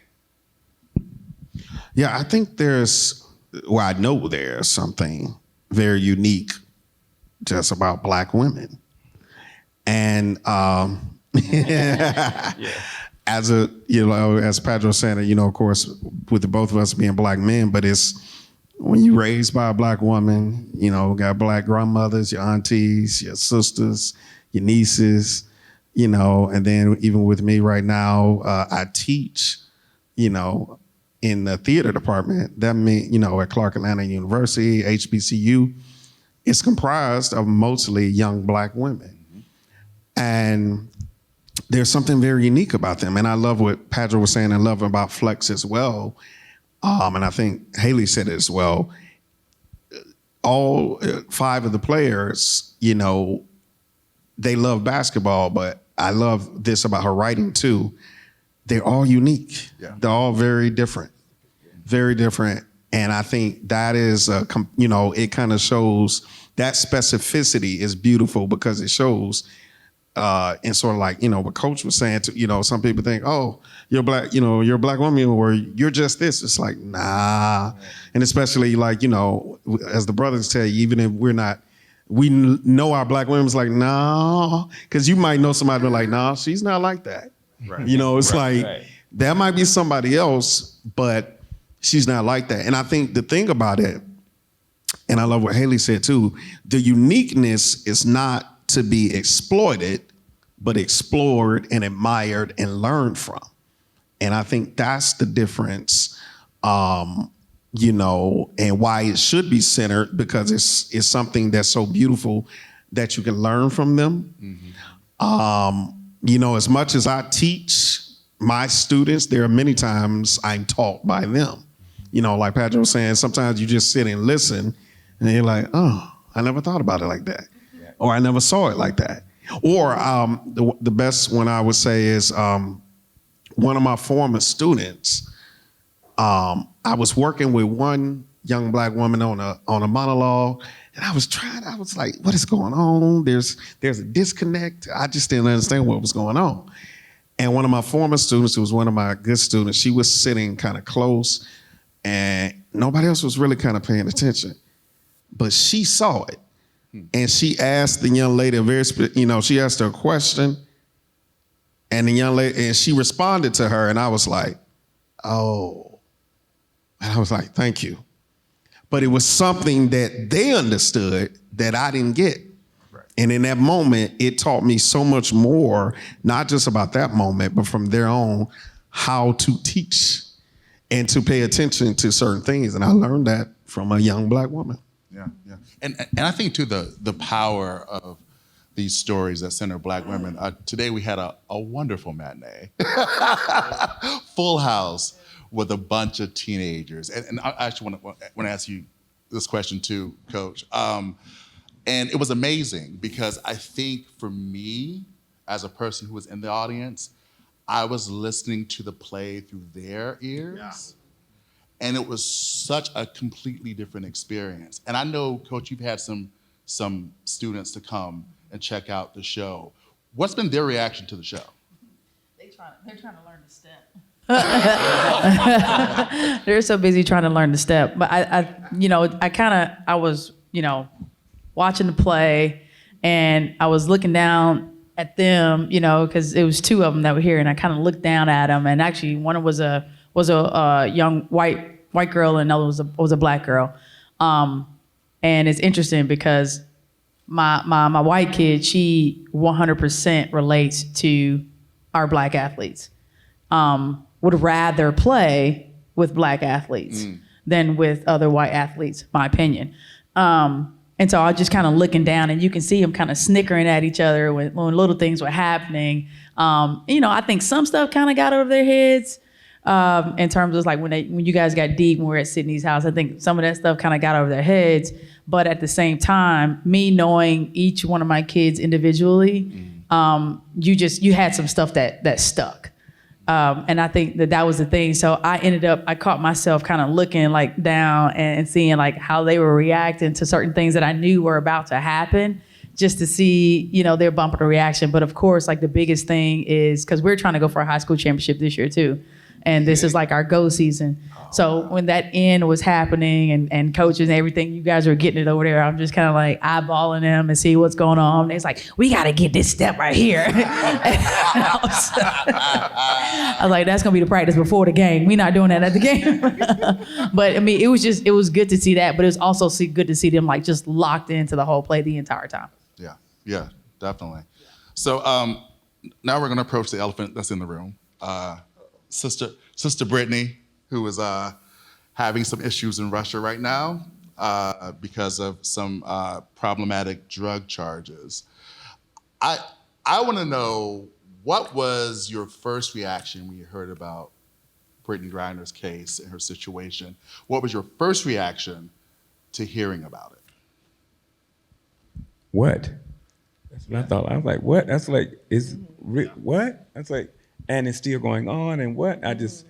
Yeah, I think I know there's something very unique just about black women. And as Pedro said, of course, with the both of us being black men, but it's when you raised by a black woman, got black grandmothers, your aunties, your sisters, your nieces, and then even with me right now, I teach, in the theater department. That means, at Clark Atlanta University, HBCU, it's comprised of mostly young black women. And there's something very unique about them. And I love what Pedro was saying. I love about Flex as well. And I think Hailey said it as well. All 5 of the players, they love basketball, but I love this about her writing too. They're all unique. Yeah. They're all very different. And I think that is, it kind of shows that specificity is beautiful because it shows and sort of like, what Coach was saying to, some people think, oh, you're black, you're a black woman, or you're just this. It's like, nah. And especially like, as the brothers tell you, even if we know our black women's like, nah, because you might know somebody like, nah, she's not like that. Right. It's like, that might be somebody else, but she's not like that. And I think the thing about it, and I love what Hailey said too, the uniqueness is not to be exploited, but explored and admired and learned from. And I think that's the difference, and why it should be centered, because it's something that's so beautiful that you can learn from them. Mm-hmm. As much as I teach my students, there are many times I'm taught by them. Like Patrick was saying, sometimes you just sit and listen and you're like, oh, I never thought about it like that. Or I never saw it like that. Or the best one I would say is one of my former students, I was working with one young black woman on a monologue, and I was like, what is going on? There's a disconnect. I just didn't understand what was going on. And one of my former students, who was one of my good students, she was sitting kind of close, and nobody else was really kind of paying attention. But she saw it. And she asked the young lady she asked her a question, and the young lady, and she responded to her, and I was like, oh. And I was like, thank you. But it was something that they understood that I didn't get. Right. And in that moment, it taught me so much more, not just about that moment, but from there on, how to teach and to pay attention to certain things. And I learned that from a young black woman. Yeah. And I think, too, the power of these stories that center black women. Today we had a wonderful matinee. Full house with a bunch of teenagers. And I actually want to ask you this question, too, Coach. And it was amazing because I think for me, as a person who was in the audience, I was listening to the play through their ears. Yeah. And it was such a completely different experience. And I know, Coach, you've had some students to come and check out the show. What's been their reaction to the show? They're trying to learn the step. They're so busy trying to learn the step. But I was watching the play, and I was looking down at them, because it was two of them that were here, and I kind of looked down at them, and actually one was a young white girl, and another was a black girl. And it's interesting because my white kid, she 100% relates to our black athletes. Would rather play with black athletes than with other white athletes, my opinion. And so I was just kind of looking down, and you can see them kind of snickering at each other when little things were happening. I think some stuff kind of got over their heads. In terms of like when you guys got deep when we were at Sydney's house, I think some of that stuff kind of got over their heads. But at the same time, me knowing each one of my kids individually, you had some stuff that stuck. And I think that was the thing. So I caught myself kind of looking like down and seeing like how they were reacting to certain things that I knew were about to happen, just to see, their bump of the reaction. But of course, like the biggest thing is, because we're trying to go for a high school championship this year too. And this is like our go season. So when that end was happening and coaches and everything, you guys were getting it over there. I'm just kind of like eyeballing them and see what's going on. And it's like, we got to get this step right here. I was like, that's going to be the practice before the game. We're not doing that at the game. But I mean, it was good to see that. But it was also good to see them like just locked into the whole play the entire time. Yeah, definitely. So now we're going to approach the elephant that's in the room. Sister Brittany, who is having some issues in Russia right now because of some problematic drug charges. I want to know, what was your first reaction when you heard about Brittany Griner's case and her situation? What was your first reaction to hearing about it? What? That's what I thought. I was like, what? That's like, what? That's like, and it's still going on, and what? I just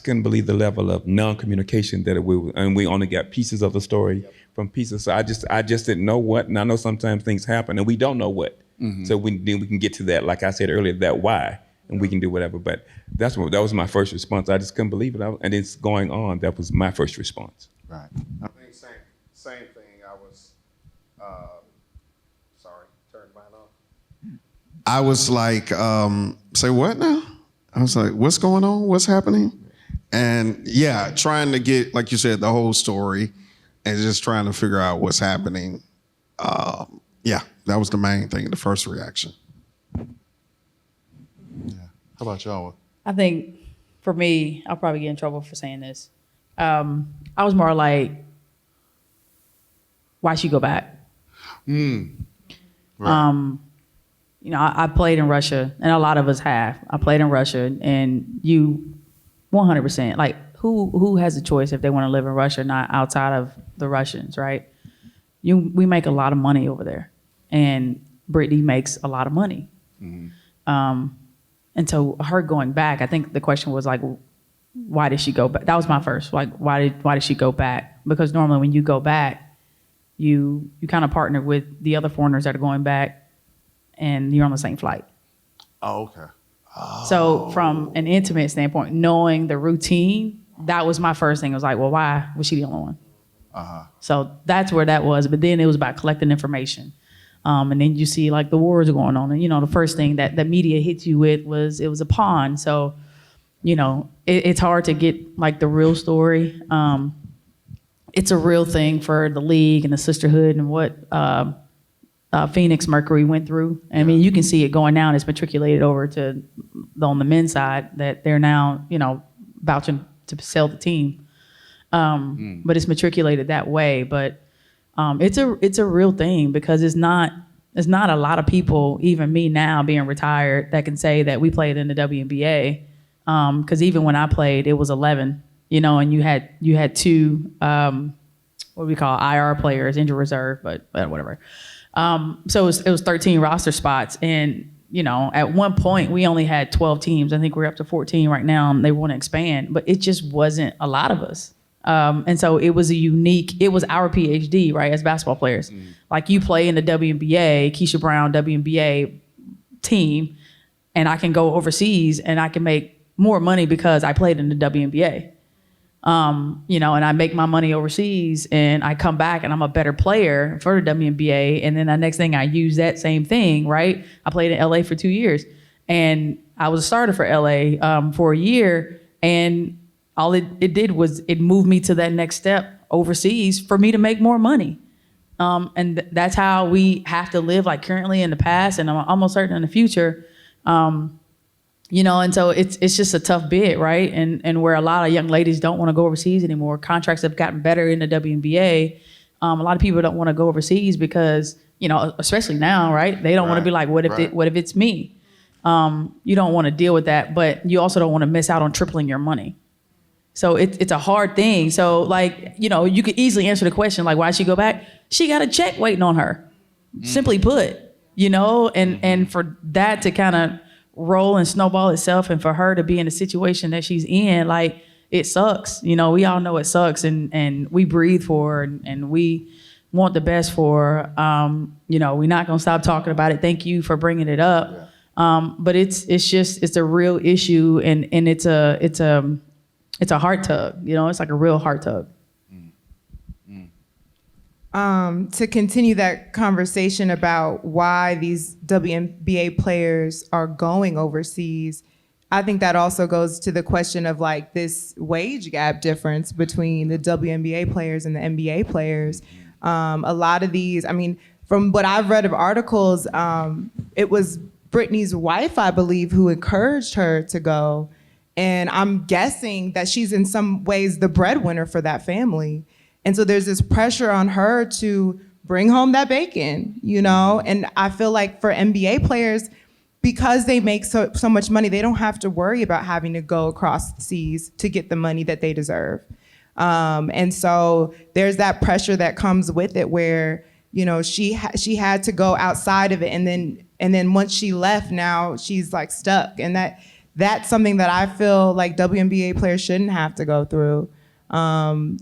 couldn't believe the level of non-communication that we only got pieces of the story from pieces. So I just didn't know what, and I know sometimes things happen and we don't know what. So then we can get to that, like I said earlier, that why, and we can do whatever. But that was my first response. I just couldn't believe it. And it's going on. That was my first response. Right. I think same thing. I was, sorry, turned mine off. I was like, say what now? I was like, what's going on? What's happening? And yeah, trying to get, like you said, the whole story and just trying to figure out what's happening. Yeah, that was the main thing, the first reaction. Yeah. How about y'all? I think for me, I'll probably get in trouble for saying this. I was more like, why she go back? Right. You know, I played in Russia, and a lot of us have. I played in Russia, and you 100%, like, who has a choice if they want to live in Russia, not outside of the Russians, right? We make a lot of money over there, and Brittany makes a lot of money. And so her going back, I think the question was like, why did she go back? That was my first, like, why did she go back? Because normally when you go back, you kind of partner with the other foreigners that are going back, and you're on the same flight. Oh, okay. So from an intimate standpoint, knowing the routine, that was my first thing. It was like, well, why was she the only one? So that's where that was. But then it was about collecting information. And then you see like the wars going on. And, you know, the first thing that the media hits you with was it was a pawn. So, you know, it's hard to get like the real story. It's a real thing for the league and the sisterhood and what Phoenix Mercury went through. I mean, you can see it going down. It's matriculated over to on the men's side that they're now, you know, vouching to sell the team. But it's matriculated that way. But it's a real thing because it's not a lot of people, even me now being retired, that can say that we played in the WNBA. Because even when I played, it was 11, you know, and you had two what we call IR players, injured reserve, but whatever. So it was 13 roster spots, and you know, at one point we only had 12 teams. I think we're up to 14 right now, and they want to expand, but it just wasn't a lot of us. And so it was it was our PhD, right, as basketball players. Like you play in the WNBA, Keisha Brown WNBA team, and I can go overseas and I can make more money because I played in the WNBA. You know, and I make my money overseas and I come back and I'm a better player for the WNBA. And then the next thing I use that same thing, right? I played in LA for 2 years and I was a starter for LA for a year. And all it did was it moved me to that next step overseas for me to make more money. And that's how we have to live, like currently in the past, and I'm almost certain in the future. You know, and so it's just a tough bid, right? And where a lot of young ladies don't want to go overseas anymore. Contracts have gotten better in the WNBA. A lot of people don't want to go overseas because, you know, especially now, right? They don't want to be like, what if it's me? You don't want to deal with that, but you also don't want to miss out on tripling your money. So it's a hard thing. So like, you know, you could easily answer the question, like, why'd she go back? She got a check waiting on her, simply put, you know, and for that to kind of roll and snowball itself, and for her to be in the situation that she's in, like, it sucks. You know, we all know it sucks, and we breathe for her, and we want the best for her. You know, we're not gonna stop talking about it. Thank you for bringing it up. But it's a real issue, and it's a heart tug. You know, it's like a real heart tug. To continue that conversation about why these WNBA players are going overseas, I think that also goes to the question of like this wage gap difference between the WNBA players and the NBA players. A lot of these, I mean, from what I've read of articles, it was Brittany's wife, I believe, who encouraged her to go. And I'm guessing that she's in some ways the breadwinner for that family. And so there's this pressure on her to bring home that bacon, you know? And I feel like for NBA players, because they make so much money, they don't have to worry about having to go across the seas to get the money that they deserve. And so there's that pressure that comes with it where, you know, she had to go outside of it. And then once she left, now she's like stuck. And that's something that I feel like WNBA players shouldn't have to go through.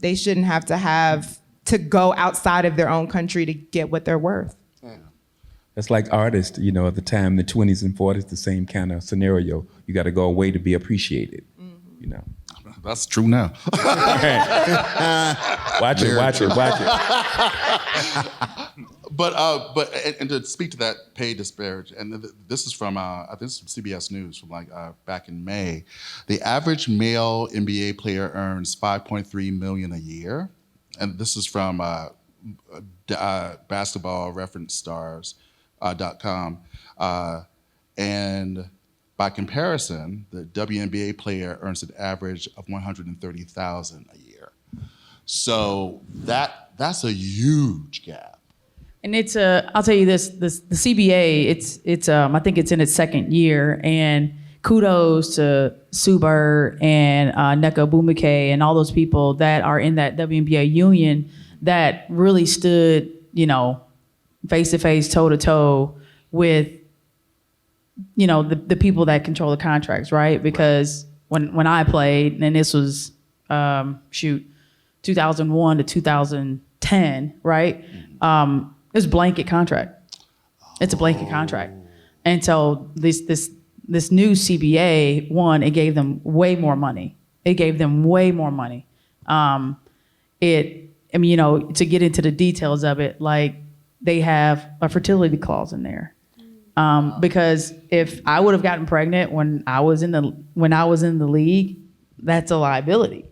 They shouldn't have to go outside of their own country to get what they're worth. Yeah. That's like artists, you know, at the time, the 20s and 40s, the same kind of scenario. You got to go away to be appreciated, you know. That's true now. Watch it. But to speak to that pay disparity, and this is from this is from CBS News from back in May. The average male NBA player earns $5.3 million a year, and this is from Basketball Reference Stars.com, and by comparison, the WNBA player earns an average of $130,000 a year. So that's a huge gap. And it's I'll tell you this, the CBA, it's I think it's in its second year, and kudos to Sue Bird and Nneka Ogwumike and all those people that are in that WNBA union that really stood, you know, face to face, toe to toe with, you know, the people that control the contracts, right? Because when I played, and this was 2001 to 2010, right? It's a blanket contract. It's a blanket contract. And so this new CBA, one, it gave them way more money. I mean, you know, to get into the details of it, like they have a fertility clause in there. Because if I would have gotten pregnant when I was in the league, that's a liability,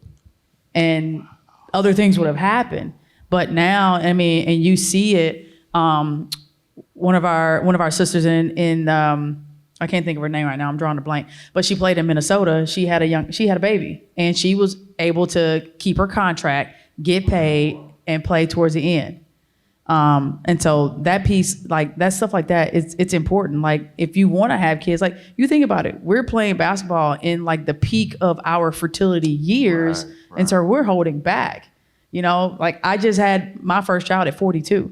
and other things would have happened. But now, I mean, and you see it. One of our sisters in I can't think of her name right now. I'm drawing a blank. But she played in Minnesota. She had a baby, and she was able to keep her contract, get paid, and play towards the end. And so that piece, like that stuff like that, it's important. Like if you want to have kids, like you think about it, we're playing basketball in like the peak of our fertility years. Right. And so we're holding back, you know, like I just had my first child at 42.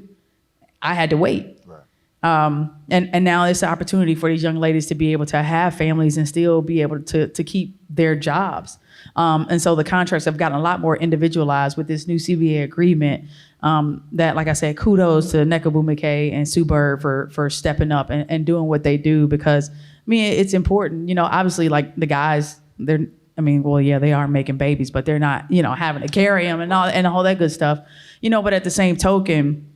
I had to wait. Right. And now it's an opportunity for these young ladies to be able to have families and still be able to keep their jobs. And so the contracts have gotten a lot more individualized with this new CBA agreement. That, like I said, kudos to Nneka Ogwumike and Sue Bird for stepping up and doing what they do, because I mean it's important. You know, obviously, like the guys, they are making babies, but they're not, you know, having to carry them and all that good stuff. You know, but at the same token,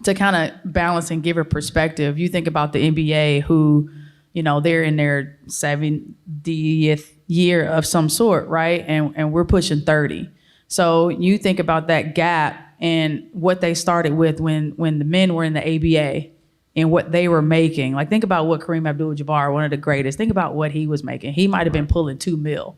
to kind of balance and give a perspective, you think about the NBA, who, you know, they're in their 70th year of some sort, right? And we're pushing 30. So you think about that gap and what they started with when the men were in the ABA and what they were making. Like, think about what Kareem Abdul-Jabbar, one of the greatest, think about what he was making. He might have been pulling $2 million.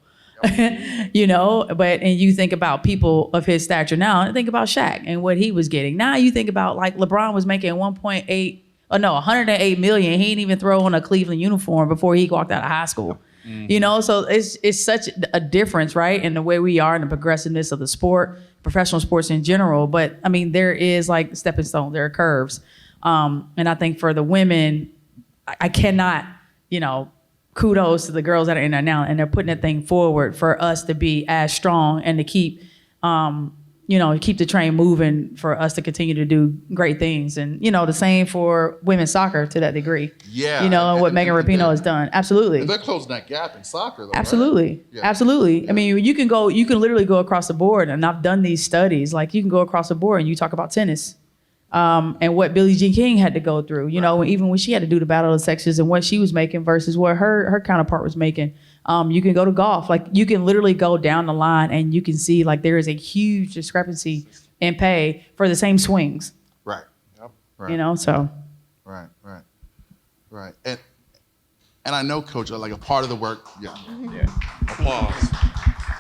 You know, and you think about people of his stature now, and think about Shaq and what he was getting. Now you think about like LeBron was making 108 million. He didn't even throw on a Cleveland uniform before he walked out of high school. Mm-hmm. You know, so it's such a difference, right, in the way we are and the progressiveness of the sport, professional sports in general. But I mean, there is like stepping stones, there are curves. And I think for the women, I cannot, you know, kudos to the girls that are in there now, and they're putting that thing forward for us to be as strong and to keep, keep the train moving for us to continue to do great things. And, you know, the same for women's soccer to that degree. Yeah. You know, and what Megan Rapinoe has done. Absolutely. They're closing that gap in soccer, though. Absolutely. Right? Yeah. Absolutely. Yeah. I mean, you can literally go across the board, and I've done these studies. Like, you can go across the board and you talk about tennis. And what Billie Jean King had to go through, you know, even when she had to do the battle of the sexes and what she was making versus what her counterpart was making. You can go to golf. Like, you can literally go down the line and you can see like there is a huge discrepancy in pay for the same swings. Right. Yep. Right. You know, so. Right. And I know, Coach, like a part of the work, applause.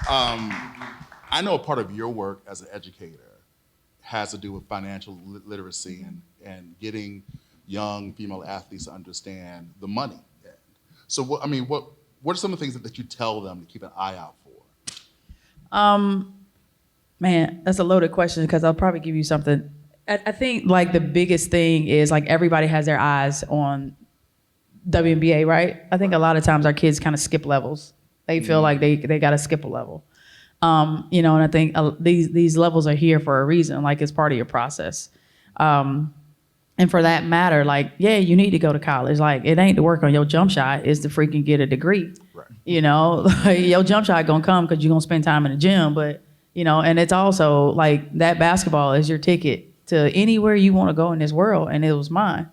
I know a part of your work as an educator has to do with financial literacy and getting young female athletes to understand the money. So, what are some of the things that you tell them to keep an eye out for? Man, that's a loaded question, because I'll probably give you something. I think like the biggest thing is like everybody has their eyes on WNBA, right? I think a lot of times our kids kind of skip levels. They feel like they got to skip a level. You know, and I think these levels are here for a reason, like it's part of your process. And for that matter, like, yeah, you need to go to college. Like, it ain't to work on your jump shot, it's to freaking get a degree. Right. You know, like, your jump shot gonna come because you're gonna spend time in the gym. But, you know, and it's also like that basketball is your ticket to anywhere you want to go in this world. And it was mine.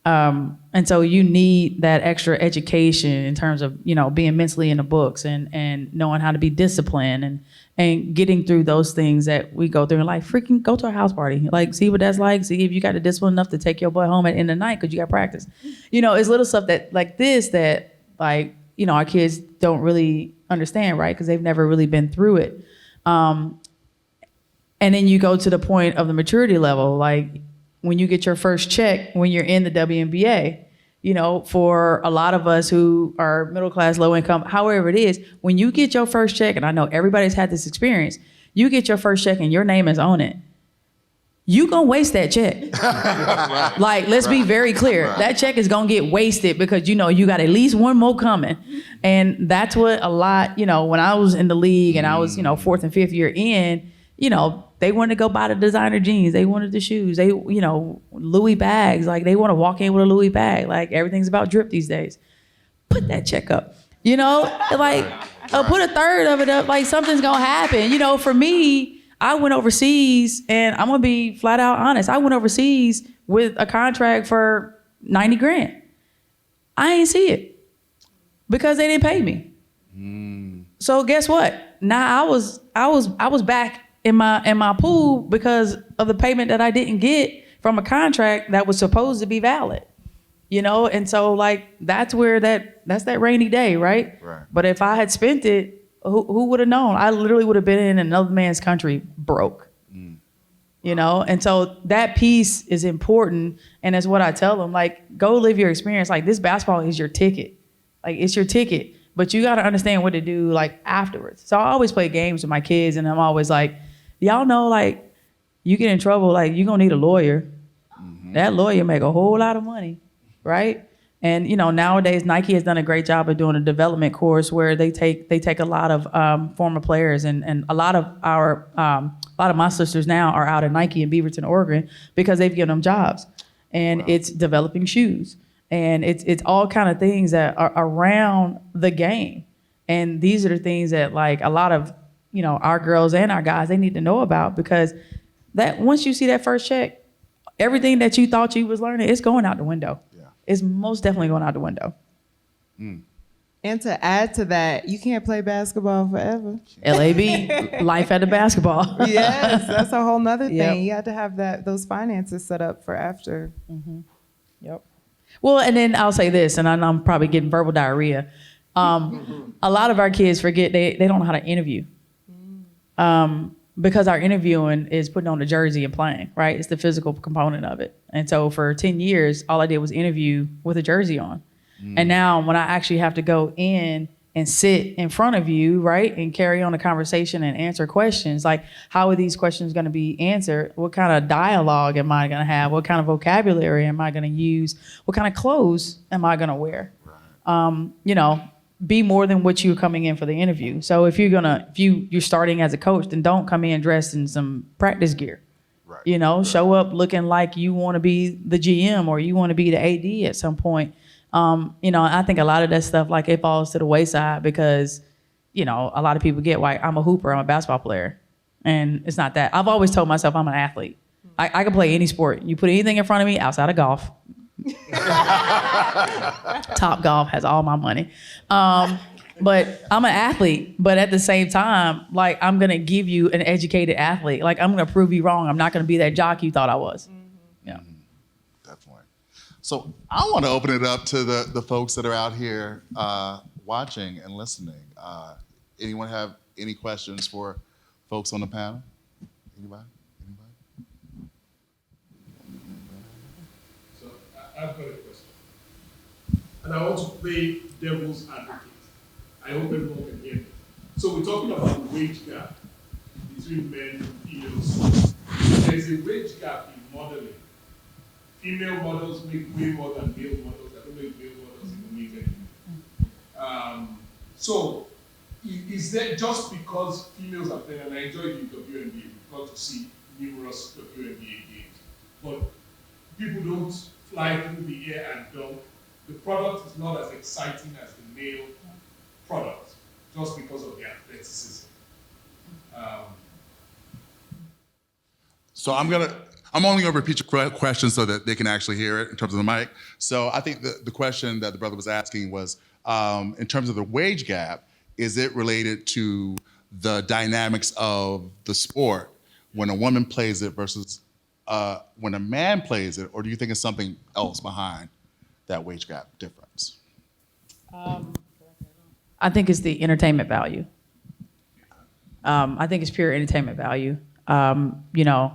And so you need that extra education in terms of, you know, being mentally in the books and knowing how to be disciplined and getting through those things that we go through in life. Freaking go to a house party. Like, see what that's like. See if you got the discipline enough to take your butt home at the end of the night because you got practice. You know, it's little stuff that like this that like, you know, our kids don't really understand, right? Because they've never really been through it. And then you go to the point of the maturity level, like when you get your first check when you're in the WNBA. You know, for a lot of us who are middle class, low income, however it is, when you get your first check, and I know everybody's had this experience, you get your first check and your name is on it, you gonna waste that check. Right. Like, let's be very clear. Right. That check is gonna get wasted because you know you got at least one more coming. And that's what a lot, you know, when I was in the league and I was, you know, 4th and 5th year in, you know, they wanted to go buy the designer jeans. They wanted the shoes. They, you know, Louis bags. Like, they want to walk in with a Louis bag. Like, everything's about drip these days. Put that check up. You know, like, put a third of it up. Like, something's going to happen. You know, for me, I went overseas, and I'm going to be flat out honest. I went overseas with a contract for 90 grand. I ain't see it because they didn't pay me. So guess what? Now I was back in my pool because of the payment that I didn't get from a contract that was supposed to be valid, you know? And so like, that's that rainy day, right? Right. But if I had spent it, who would have known? I literally would have been in another man's country broke, you know? And so that piece is important. And that's what I tell them, like, go live your experience. Like, this basketball is your ticket. Like, it's your ticket, but you got to understand what to do like afterwards. So I always play games with my kids, and I'm always like, y'all know, like, you get in trouble, like, you're gonna need a lawyer. That lawyer make a whole lot of money, right? And, you know, nowadays Nike has done a great job of doing a development course where they take a lot of former players, and a lot of my sisters now are out at Nike in Beaverton, Oregon, because they've given them jobs, and it's developing shoes, and it's all kind of things that are around the game, and these are the things that like a lot of, you know, our girls and our guys, they need to know about, because that once you see that first check, everything that you thought you was learning, it's going out the window. Yeah. It's most definitely going out the window. And to add to that, you can't play basketball forever. LAB, life at the basketball. Yes, that's a whole nother thing. Yep. You have to have those finances set up for after. Yep. Well, and then I'll say this, and I'm probably getting verbal diarrhea. A lot of our kids forget they don't know how to interview. Because our interviewing is putting on a jersey and playing, right? It's the physical component of it. And so for 10 years, all I did was interview with a jersey on. And now when I actually have to go in and sit in front of you, right, and carry on a conversation and answer questions, like, how are these questions going to be answered? What kind of dialogue am I going to have? What kind of vocabulary am I going to use? What kind of clothes am I going to wear? You know, be more than what you're coming in for the interview. So if you're starting as a coach, then don't come in dressed in some practice gear. Right. You know, show up looking like you want to be the GM or you want to be the AD at some point. You know, I think a lot of that stuff, like, it falls to the wayside because, you know, a lot of people get why I'm a hooper, I'm a basketball player. And it's not that. I've always told myself I'm an athlete. I can play any sport. You put anything in front of me outside of golf. Top Golf has all my money. But I'm an athlete. But at the same time, like, I'm going to give you an educated athlete. Like, I'm going to prove you wrong. I'm not going to be that jock you thought I was. Yeah. Definitely. So I want to open it up to the folks that are out here watching and listening. Anyone have any questions for folks on the panel? Anybody? So I've got a question. And I want to play devil's advocate. I hope everyone can hear me. So we're talking about the wage gap between men and females. There is a wage gap in modeling. Female models make way more than male models. I don't know if male models even make anything. So is that just because females are playing, and I enjoy the WNBA, we've got to see numerous WNBA games, but people don't fly through the air and dunk. The product is not as exciting as the male product, just because of the athleticism. So I'm only gonna repeat your question so that they can actually hear it in terms of the mic. So I think the question that the brother was asking was, in terms of the wage gap, is it related to the dynamics of the sport when a woman plays it versus when a man plays it, or do you think it's something else behind that wage gap difference? I think it's the entertainment value. I think it's pure entertainment value. You know,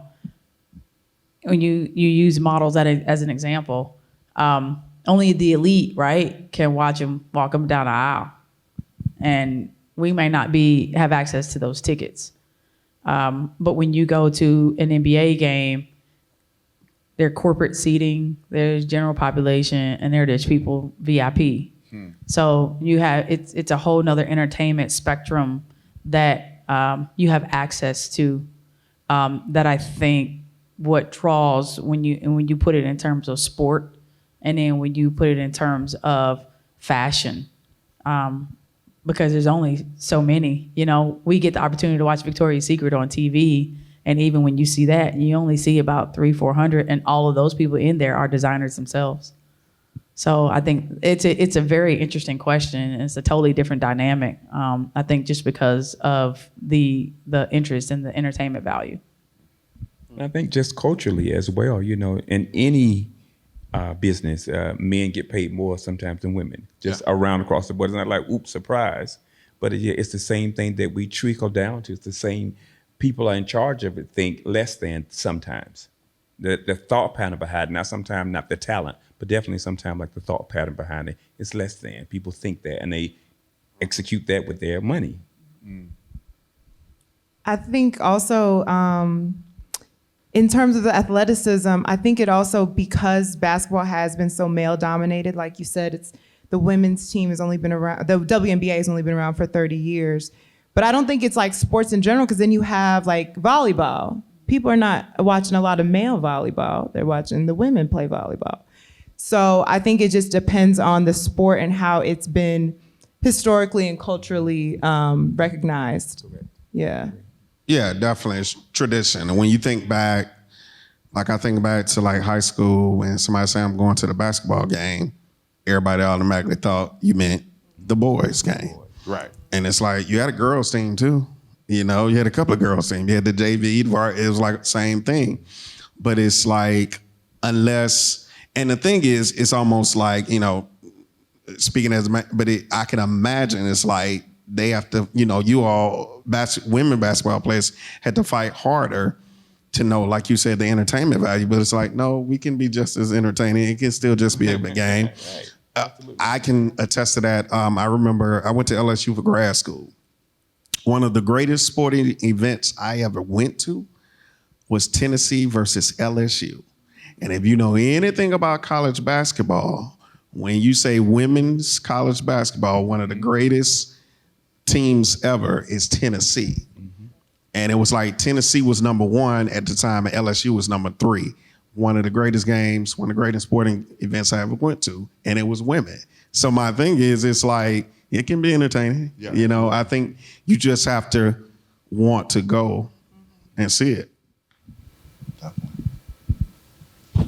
when you use models as an example, only the elite, right, can walk them down the aisle, and we may not have access to those tickets. But when you go to an NBA game, there's corporate seating, there's general population, and there's people VIP. So you have it's a whole nother entertainment spectrum that you have access to. That I think what draws when you put it in terms of sport, and then when you put it in terms of fashion, because there's only so many. You know, we get the opportunity to watch Victoria's Secret on TV, and even when you see that, you only see about 300-400, and all of those people in there are designers themselves. So I think it's a very interesting question, and it's a totally different dynamic. I think just because of the interest in the entertainment value. I think just culturally as well, you know, in any business, men get paid more sometimes than women, just around across the board. It's not like, oops, surprise. But it's the same thing that we trickle down to. It's the same people are in charge of it think less than sometimes. The thought pattern behind it, now sometimes not the talent, but definitely sometimes like the thought pattern behind it is less than. People think that and they execute that with their money. I think also, in terms of the athleticism, I think it also, because basketball has been so male dominated, like you said, the women's team has only been around, the WNBA has only been around for 30 years. But I don't think it's like sports in general, because then you have like volleyball. People are not watching a lot of male volleyball. They're watching the women play volleyball. So I think it just depends on the sport and how it's been historically and culturally recognized. Yeah. Yeah, definitely. It's tradition. And when you think back, like I think back to like high school when somebody said I'm going to the basketball game, everybody automatically thought you meant the boys game. Right. And it's like, you had a girls team too. You know, you had a couple of girls teams. You had the JV, it was like the same thing. But it's like, unless, and the thing is, it's almost like, you know, speaking as a man, but I can imagine it's like they have to, you know, you all, women basketball players had to fight harder to know, like you said, the entertainment value. But it's like, no, we can be just as entertaining. It can still just be a big game. I can attest to that. I remember I went to LSU for grad school. One of the greatest sporting events I ever went to was Tennessee versus LSU. And if you know anything about college basketball, when you say women's college basketball, one of the greatest teams ever is Tennessee. And it was like Tennessee was number one at the time and LSU was number 3. One of the greatest games, one of the greatest sporting events I ever went to, and it was women. So my thing is, it's like, it can be entertaining. Yeah. You know, I think you just have to want to go and see it.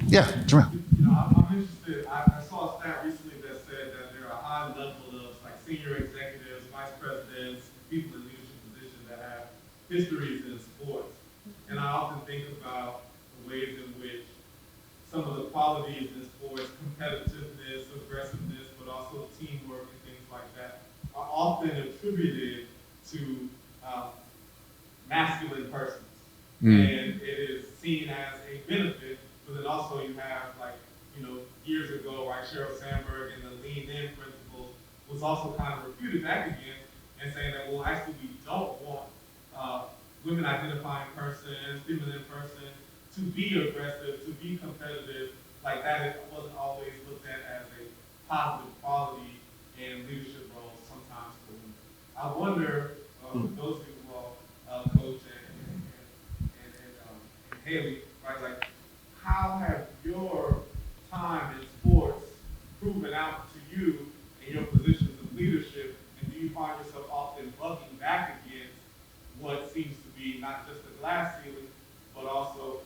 Yeah, Jerome. You know, I'm interested. I saw a stat recently that said that there are a high level of like senior executives, vice presidents, people in leadership positions that have histories in sports. And I often think about the ways in which some of the qualities in sports, competitiveness, aggressiveness, but also teamwork and things like that, are often attributed to masculine persons. And it is seen as a benefit, but then also you have, like, you know, years ago, right, Sheryl Sandberg and the lean-in principles was also kind of refuted back again and saying that, well, actually we don't want women identifying persons, feminine persons, to be aggressive, to be competitive, like that it wasn't always looked at as a positive quality in leadership roles sometimes for women. I wonder, with those of you all, Coach and Hailey, right, like how have your yourself often bucking back against what seems to be not just the glass ceiling, but also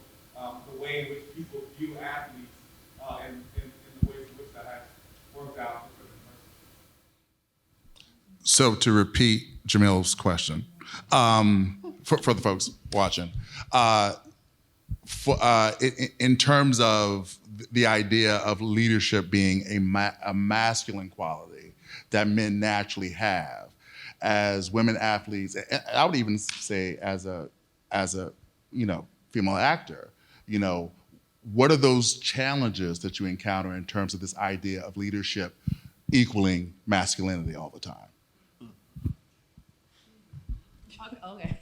the way in which people view athletes and the ways in which that has worked out for certain persons. So to repeat Jamil's question, for the folks watching, in terms of the idea of leadership being a masculine quality that men naturally have, as women athletes, and I would even say as a female actor, what are those challenges that you encounter in terms of this idea of leadership equaling masculinity all the time? Okay.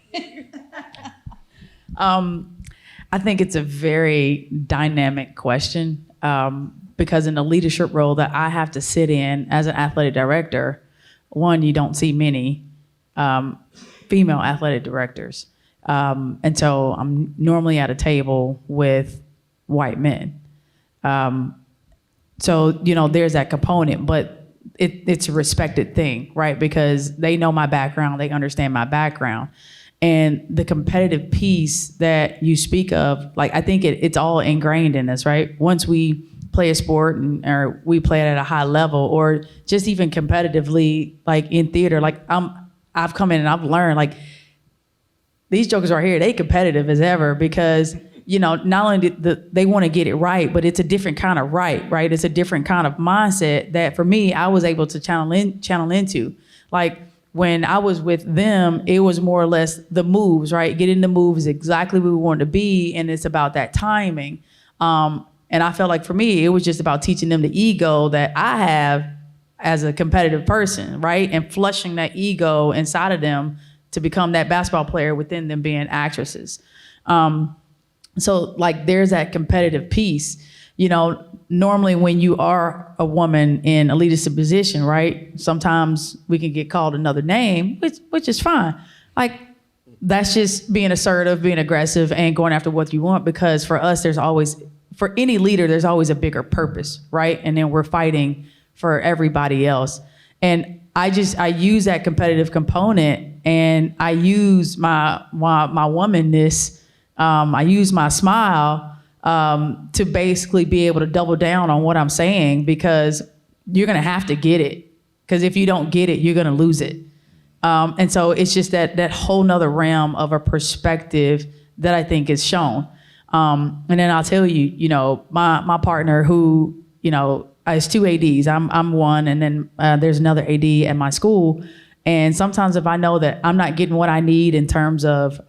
I think it's a very dynamic question because in the leadership role that I have to sit in as an athletic director, one, you don't see many female athletic directors. And so I'm normally at a table with white men. So, there's that component, but it's a respected thing, right? Because they know my background, they understand my background. And the competitive piece that you speak of, I think it's all ingrained in us, right? Once we play a sport or we play it at a high level, or just even competitively, in theater, I've come in and I've learned, these jokers right here, they competitive as ever because, not only they want to get it right, but it's a different kind of right? It's a different kind of mindset that for me, I was able to channel into. When I was with them, it was more or less the moves, right? Getting the moves exactly where we wanted to be, and it's about that timing. And I felt like for me, it was just about teaching them the ego that I have as a competitive person, right? And flushing that ego inside of them to become that basketball player within them being actresses. So there's that competitive piece. Normally when you are a woman in a leadership position, right? Sometimes we can get called another name, which is fine. That's just being assertive, being aggressive, and going after what you want. Because for us, for any leader, there's always a bigger purpose, right? And then we're fighting for everybody else. And I use that competitive component, and I use my womanness. I use my smile to basically be able to double down on what I'm saying, because you're going to have to get it. Because if you don't get it, you're going to lose it. And so it's just that whole nother realm of a perspective that I think is shown. And then I'll tell you, my partner who, has two ADs. I'm one, and then there's another AD at my school. And sometimes if I know that I'm not getting what I need in terms of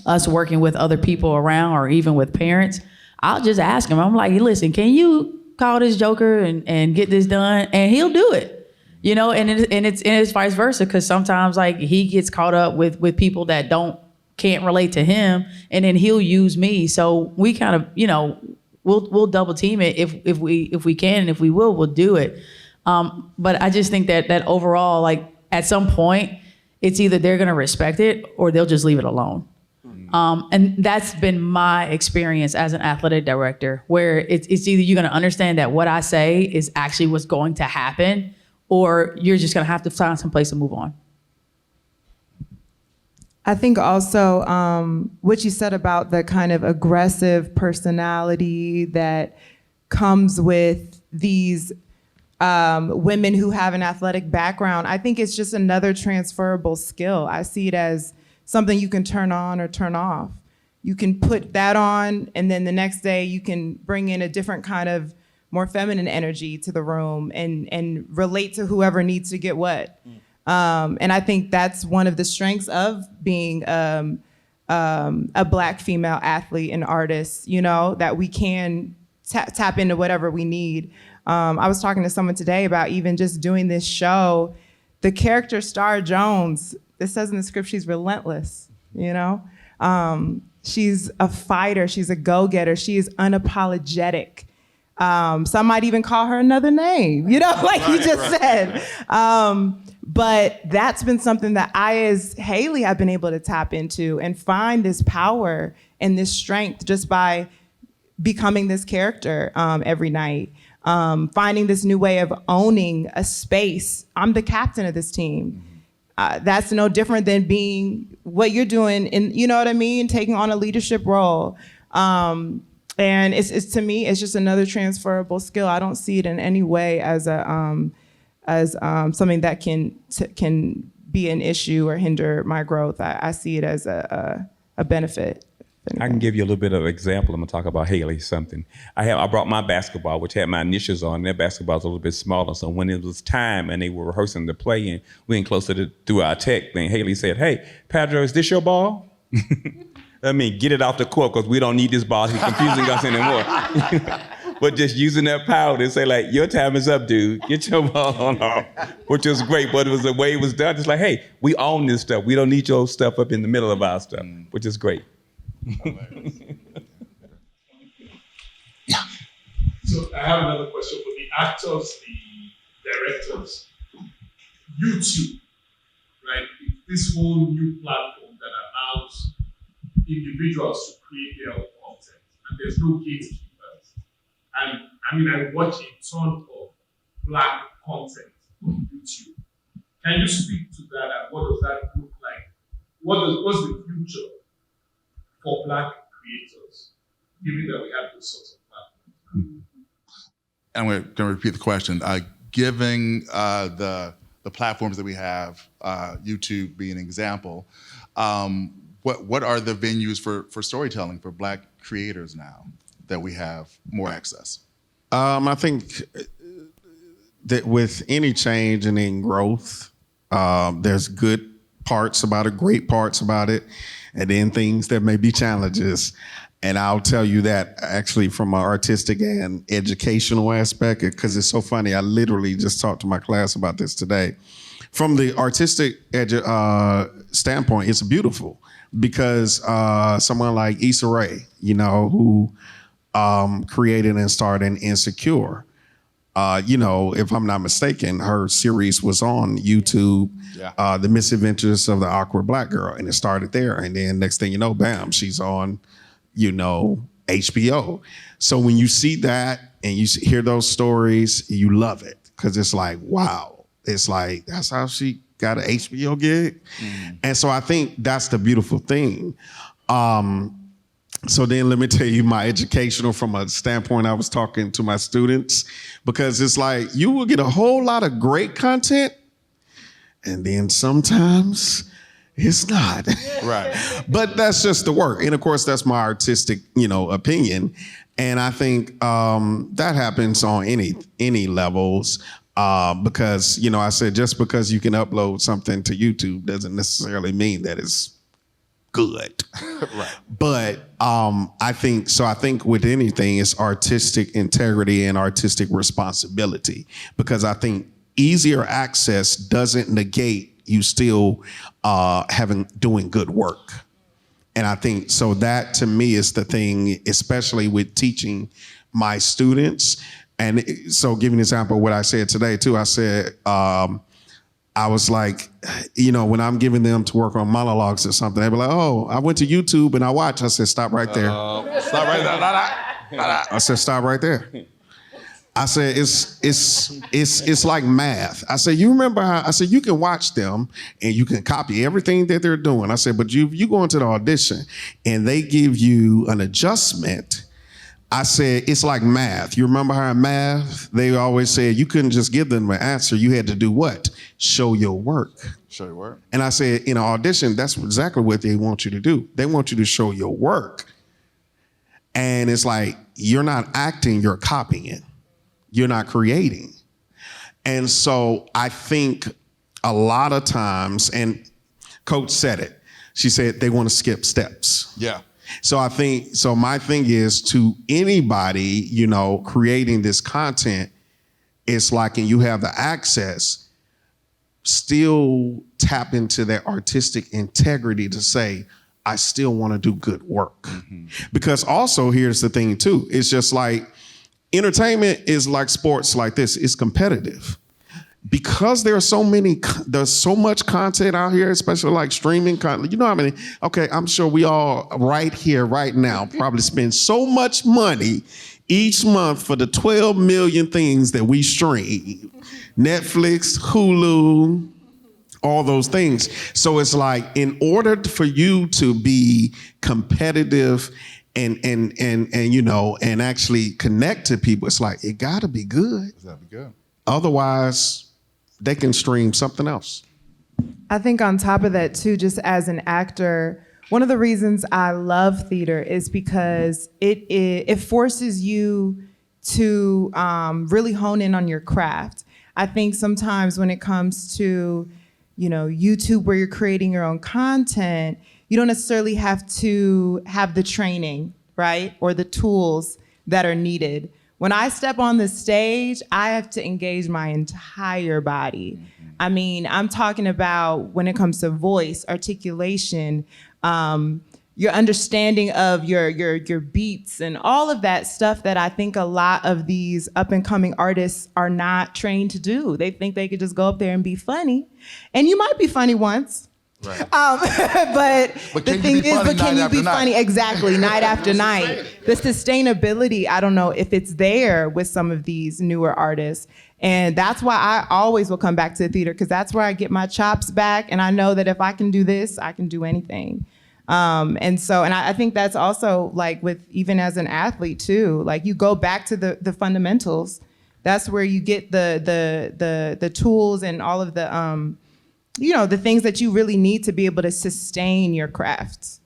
us working with other people around or even with parents, I'll just ask him. I'm like, hey, listen, can you call this joker and get this done? And he'll do it, and it's vice versa. Cause sometimes he gets caught up with people that can't relate to him, and then he'll use me. So we kind of, we'll double team it if we can, and if we will, we'll do it. But I just think that overall, at some point, it's either they're going to respect it or they'll just leave it alone. And that's been my experience as an athletic director, where it's either you're going to understand that what I say is actually what's going to happen, or you're just going to have to find some place to move on. I think also what you said about the kind of aggressive personality that comes with these women who have an athletic background, I think it's just another transferable skill. I see it as something you can turn on or turn off. You can put that on, and then the next day you can bring in a different kind of more feminine energy to the room and relate to whoever needs to get what. And I think that's one of the strengths of being a Black female athlete and artist, that we can tap into whatever we need. I was talking to someone today about even just doing this show. The character Star Jones, it says in the script she's relentless, she's a fighter, she's a go-getter, she is unapologetic. Some might even call her another name, you just said. But that's been something that I, as Hailey, have been able to tap into and find this power and this strength just by becoming this character every night. finding this new way of owning a space. I'm the captain of this team. That's no different than being what you're doing in, you know what I mean? Taking on a leadership role. And it's to me, it's just another transferable skill. I don't see it in any way as something that can be an issue or hinder my growth. I see it as a benefit. I can give you a little bit of an example. I'm gonna talk about Hailey something. I brought my basketball, which had my initials on. Their basketball's a little bit smaller. So when it was time and they were rehearsing the play and we went closer to do our tech thing, Hailey said, "Hey, Pedro, is this your ball?" I mean, get it off the court because we don't need this ball. He's confusing us anymore. But just using that power to say, like, your time is up, dude. Get your ball on off, which was great. But it was the way it was done. It's like, hey, we own this stuff. We don't need your stuff up in the middle of our stuff, which is great. Yeah. So I have another question for the actors, the directors. YouTube, right? This whole new platform that allows individuals to create their own content, and there's no gatekeepers. And I mean, I watch a ton of Black content on YouTube. Can you speak to that, and what does that look like? What's the future for Black creators, given that we have those sorts of platforms? And we're going to repeat the question. Given the platforms that we have, YouTube being an example, what are the venues for storytelling for Black creators now that we have more access? I think that with any change and in growth, there's good parts about it, great parts about it, and then things that may be challenges. And I'll tell you that actually from an artistic and educational aspect, because it's so funny. I literally just talked to my class about this today. From the artistic standpoint, it's beautiful because someone like Issa Rae, who created and starred in Insecure, if I'm not mistaken, her series was on YouTube, The Misadventures of the Awkward Black Girl, and it started there. And then next thing you know, bam, she's on HBO. So when you see that and you hear those stories, you love it because it's like, wow, it's like, that's how she got an HBO gig. Mm-hmm. And so I think that's the beautiful thing. So then let me tell you my educational from a standpoint. I was talking to my students because it's like, you will get a whole lot of great content and then sometimes it's not. Right. But that's just the work. And of course, that's my artistic, opinion. And I think that happens on any levels because, I said, just because you can upload something to YouTube doesn't necessarily mean that it's good. Right. But I think with anything, it's artistic integrity and artistic responsibility, because I think easier access doesn't negate you still doing good work. And I think, so that to me is the thing, especially with teaching my students. And so giving an example of what I said today too, I said, I was like, when I'm giving them to work on monologues or something, they'd be like, oh, I went to YouTube and I watched. I said, stop right there. Stop right there. I said, stop right there. I said, it's like math. I said, you remember how, I said, you can watch them and you can copy everything that they're doing. I said, but you go into the audition and they give you an adjustment. I said, it's like math. You remember how in math, they always said you couldn't just give them an answer. You had to do what? Show your work. Show your work. And I said, in an audition, that's exactly what they want you to do. They want you to show your work. And it's like, you're not acting, you're copying. You're not creating. And so I think a lot of times, and Coach said it, she said they want to skip steps. Yeah. So my thing is to anybody, creating this content, it's like, and you have the access, still tap into that artistic integrity to say, I still want to do good work. Mm-hmm. Because also here's the thing too, it's just like, entertainment is like sports like this, it's competitive. Because there's so much content out here, especially like streaming content. How many? Okay, I'm sure we all right here, right now, probably spend so much money each month for the 12 million things that we stream. Netflix, Hulu, all those things. So it's like, in order for you to be competitive and you know, and actually connect to people, it's like, it gotta be good. It's gotta be good. Otherwise, they can stream something else. I think on top of that too, just as an actor, one of the reasons I love theater is because it forces you to really hone in on your craft. I think sometimes when it comes to, you know, YouTube, where you're creating your own content, you don't necessarily have to have the training, right? Or the tools that are needed. When I step on the stage, I have to engage my entire body. I mean, I'm talking about when it comes to voice, articulation, your understanding of your beats and all of that stuff that I think a lot of these up and coming artists are not trained to do. They think they could just go up there and be funny. And you might be funny once. Right. But the thing is, can you be funny? Exactly, night after night. The sustainability, I don't know if it's there with some of these newer artists. And that's why I always will come back to the theater, because that's where I get my chops back. And I know that if I can do this, I can do anything. And I think that's also like with, even as an athlete too, like you go back to the fundamentals. That's where you get the tools and all of the, you know, the things that you really need to be able to sustain your craft.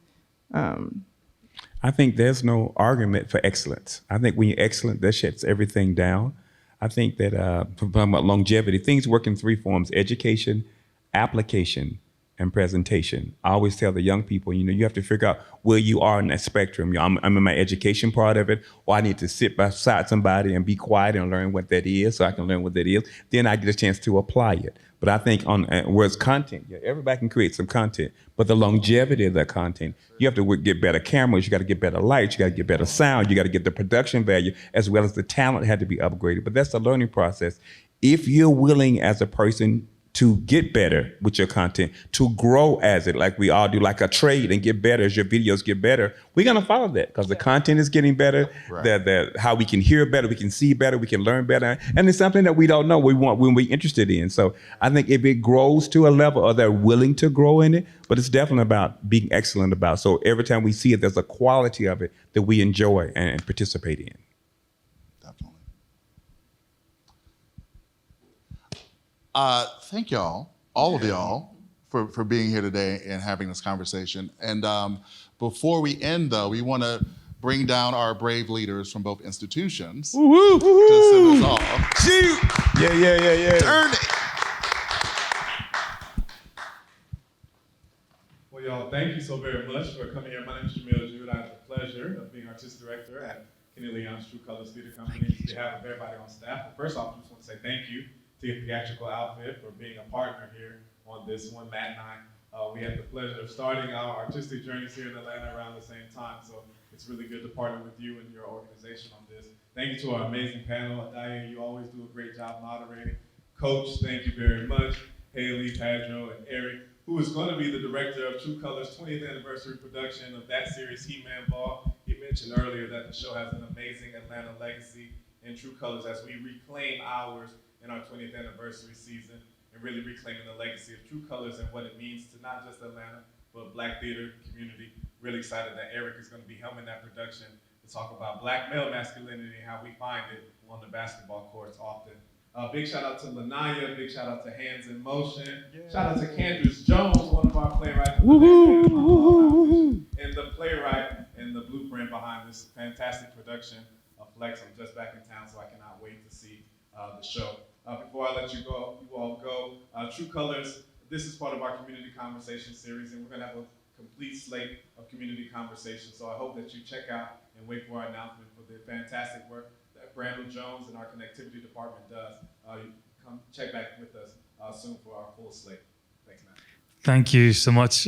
I think there's no argument for excellence. I think when you're excellent, that shuts everything down. I think that, talking about longevity, things work in three forms: education, application, and presentation. I always tell the young people, you know, you have to figure out where you are in that spectrum. I'm in my education part of it, or I need to sit beside somebody and be quiet and learn what that is, so I can learn what that is. Then I get a chance to apply it. But I think on whereas content, yeah, everybody can create some content, but the longevity of that content, you have to get better cameras, you got to get better lights, you got to get better sound, you got to get the production value, as well as the talent had to be upgraded. But that's the learning process. If you're willing as a person to get better with your content, to grow as it, like we all do, like a trade, and get better as your videos get better, we're gonna follow that because the content is getting better, right. How we can hear better, we can see better, we can learn better, and it's something that we don't know when we're interested in. So I think if it grows to a level, or they're willing to grow in it, but it's definitely about being excellent about. So every time we see it, there's a quality of it that we enjoy and participate in. Thank y'all, all of y'all, for being here today and having this conversation. And before we end, though, we want to bring down our brave leaders from both institutions to send us off. Shoot! Yeah. Turn it. Well, y'all, thank you so very much for coming here. My name is Jamil Jude. I have the pleasure of being artistic director at Kenny Leon's True Colors Theater Company. On behalf of everybody on staff, first off, I just want to say thank you to your theatrical outfit for being a partner here on this one. Matt and I, we had the pleasure of starting our artistic journeys here in Atlanta around the same time, so it's really good to partner with you and your organization on this. Thank you to our amazing panel. Addae, you always do a great job moderating. Coach, thank you very much. Hailey, Pedro, and Eric, who is going to be the director of True Colors' 20th anniversary production of that series, He-Man Ball. He mentioned earlier that the show has an amazing Atlanta legacy in True Colors as we reclaim ours in our 20th anniversary season, and really reclaiming the legacy of True Colors and what it means to not just Atlanta, but Black theater community. Really excited that Eric is going to be helming that production to talk about Black male masculinity and how we find it on the basketball courts often. Big shout out to LaNiyah, big shout out to Hands in Motion, shout out to Candrice Jones, one of our playwrights, and the playwright and the blueprint behind this fantastic production of Flex. I'm just back in town, so I cannot wait to see the show. Before I let you all go, True Colors, this is part of our community conversation series, and we're gonna have a complete slate of community conversations. So I hope that you check out and wait for our announcement for the fantastic work that Brandon Jones and our connectivity department does. Come check back with us soon for our full slate. Thanks, Matt. Thank you so much.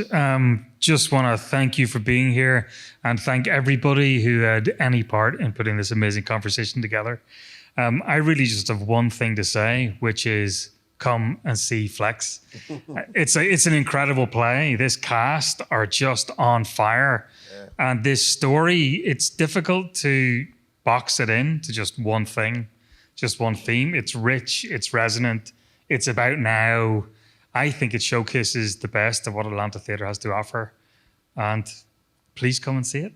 Just want to thank you for being here and thank everybody who had any part in putting this amazing conversation together. I really just have one thing to say, which is come and see Flex. It's an incredible play. This cast are just on fire. Yeah. And this story, it's difficult to box it in to just one thing, just one theme. It's rich, it's resonant, it's about now. I think it showcases the best of what Atlanta theatre has to offer. And please come and see it.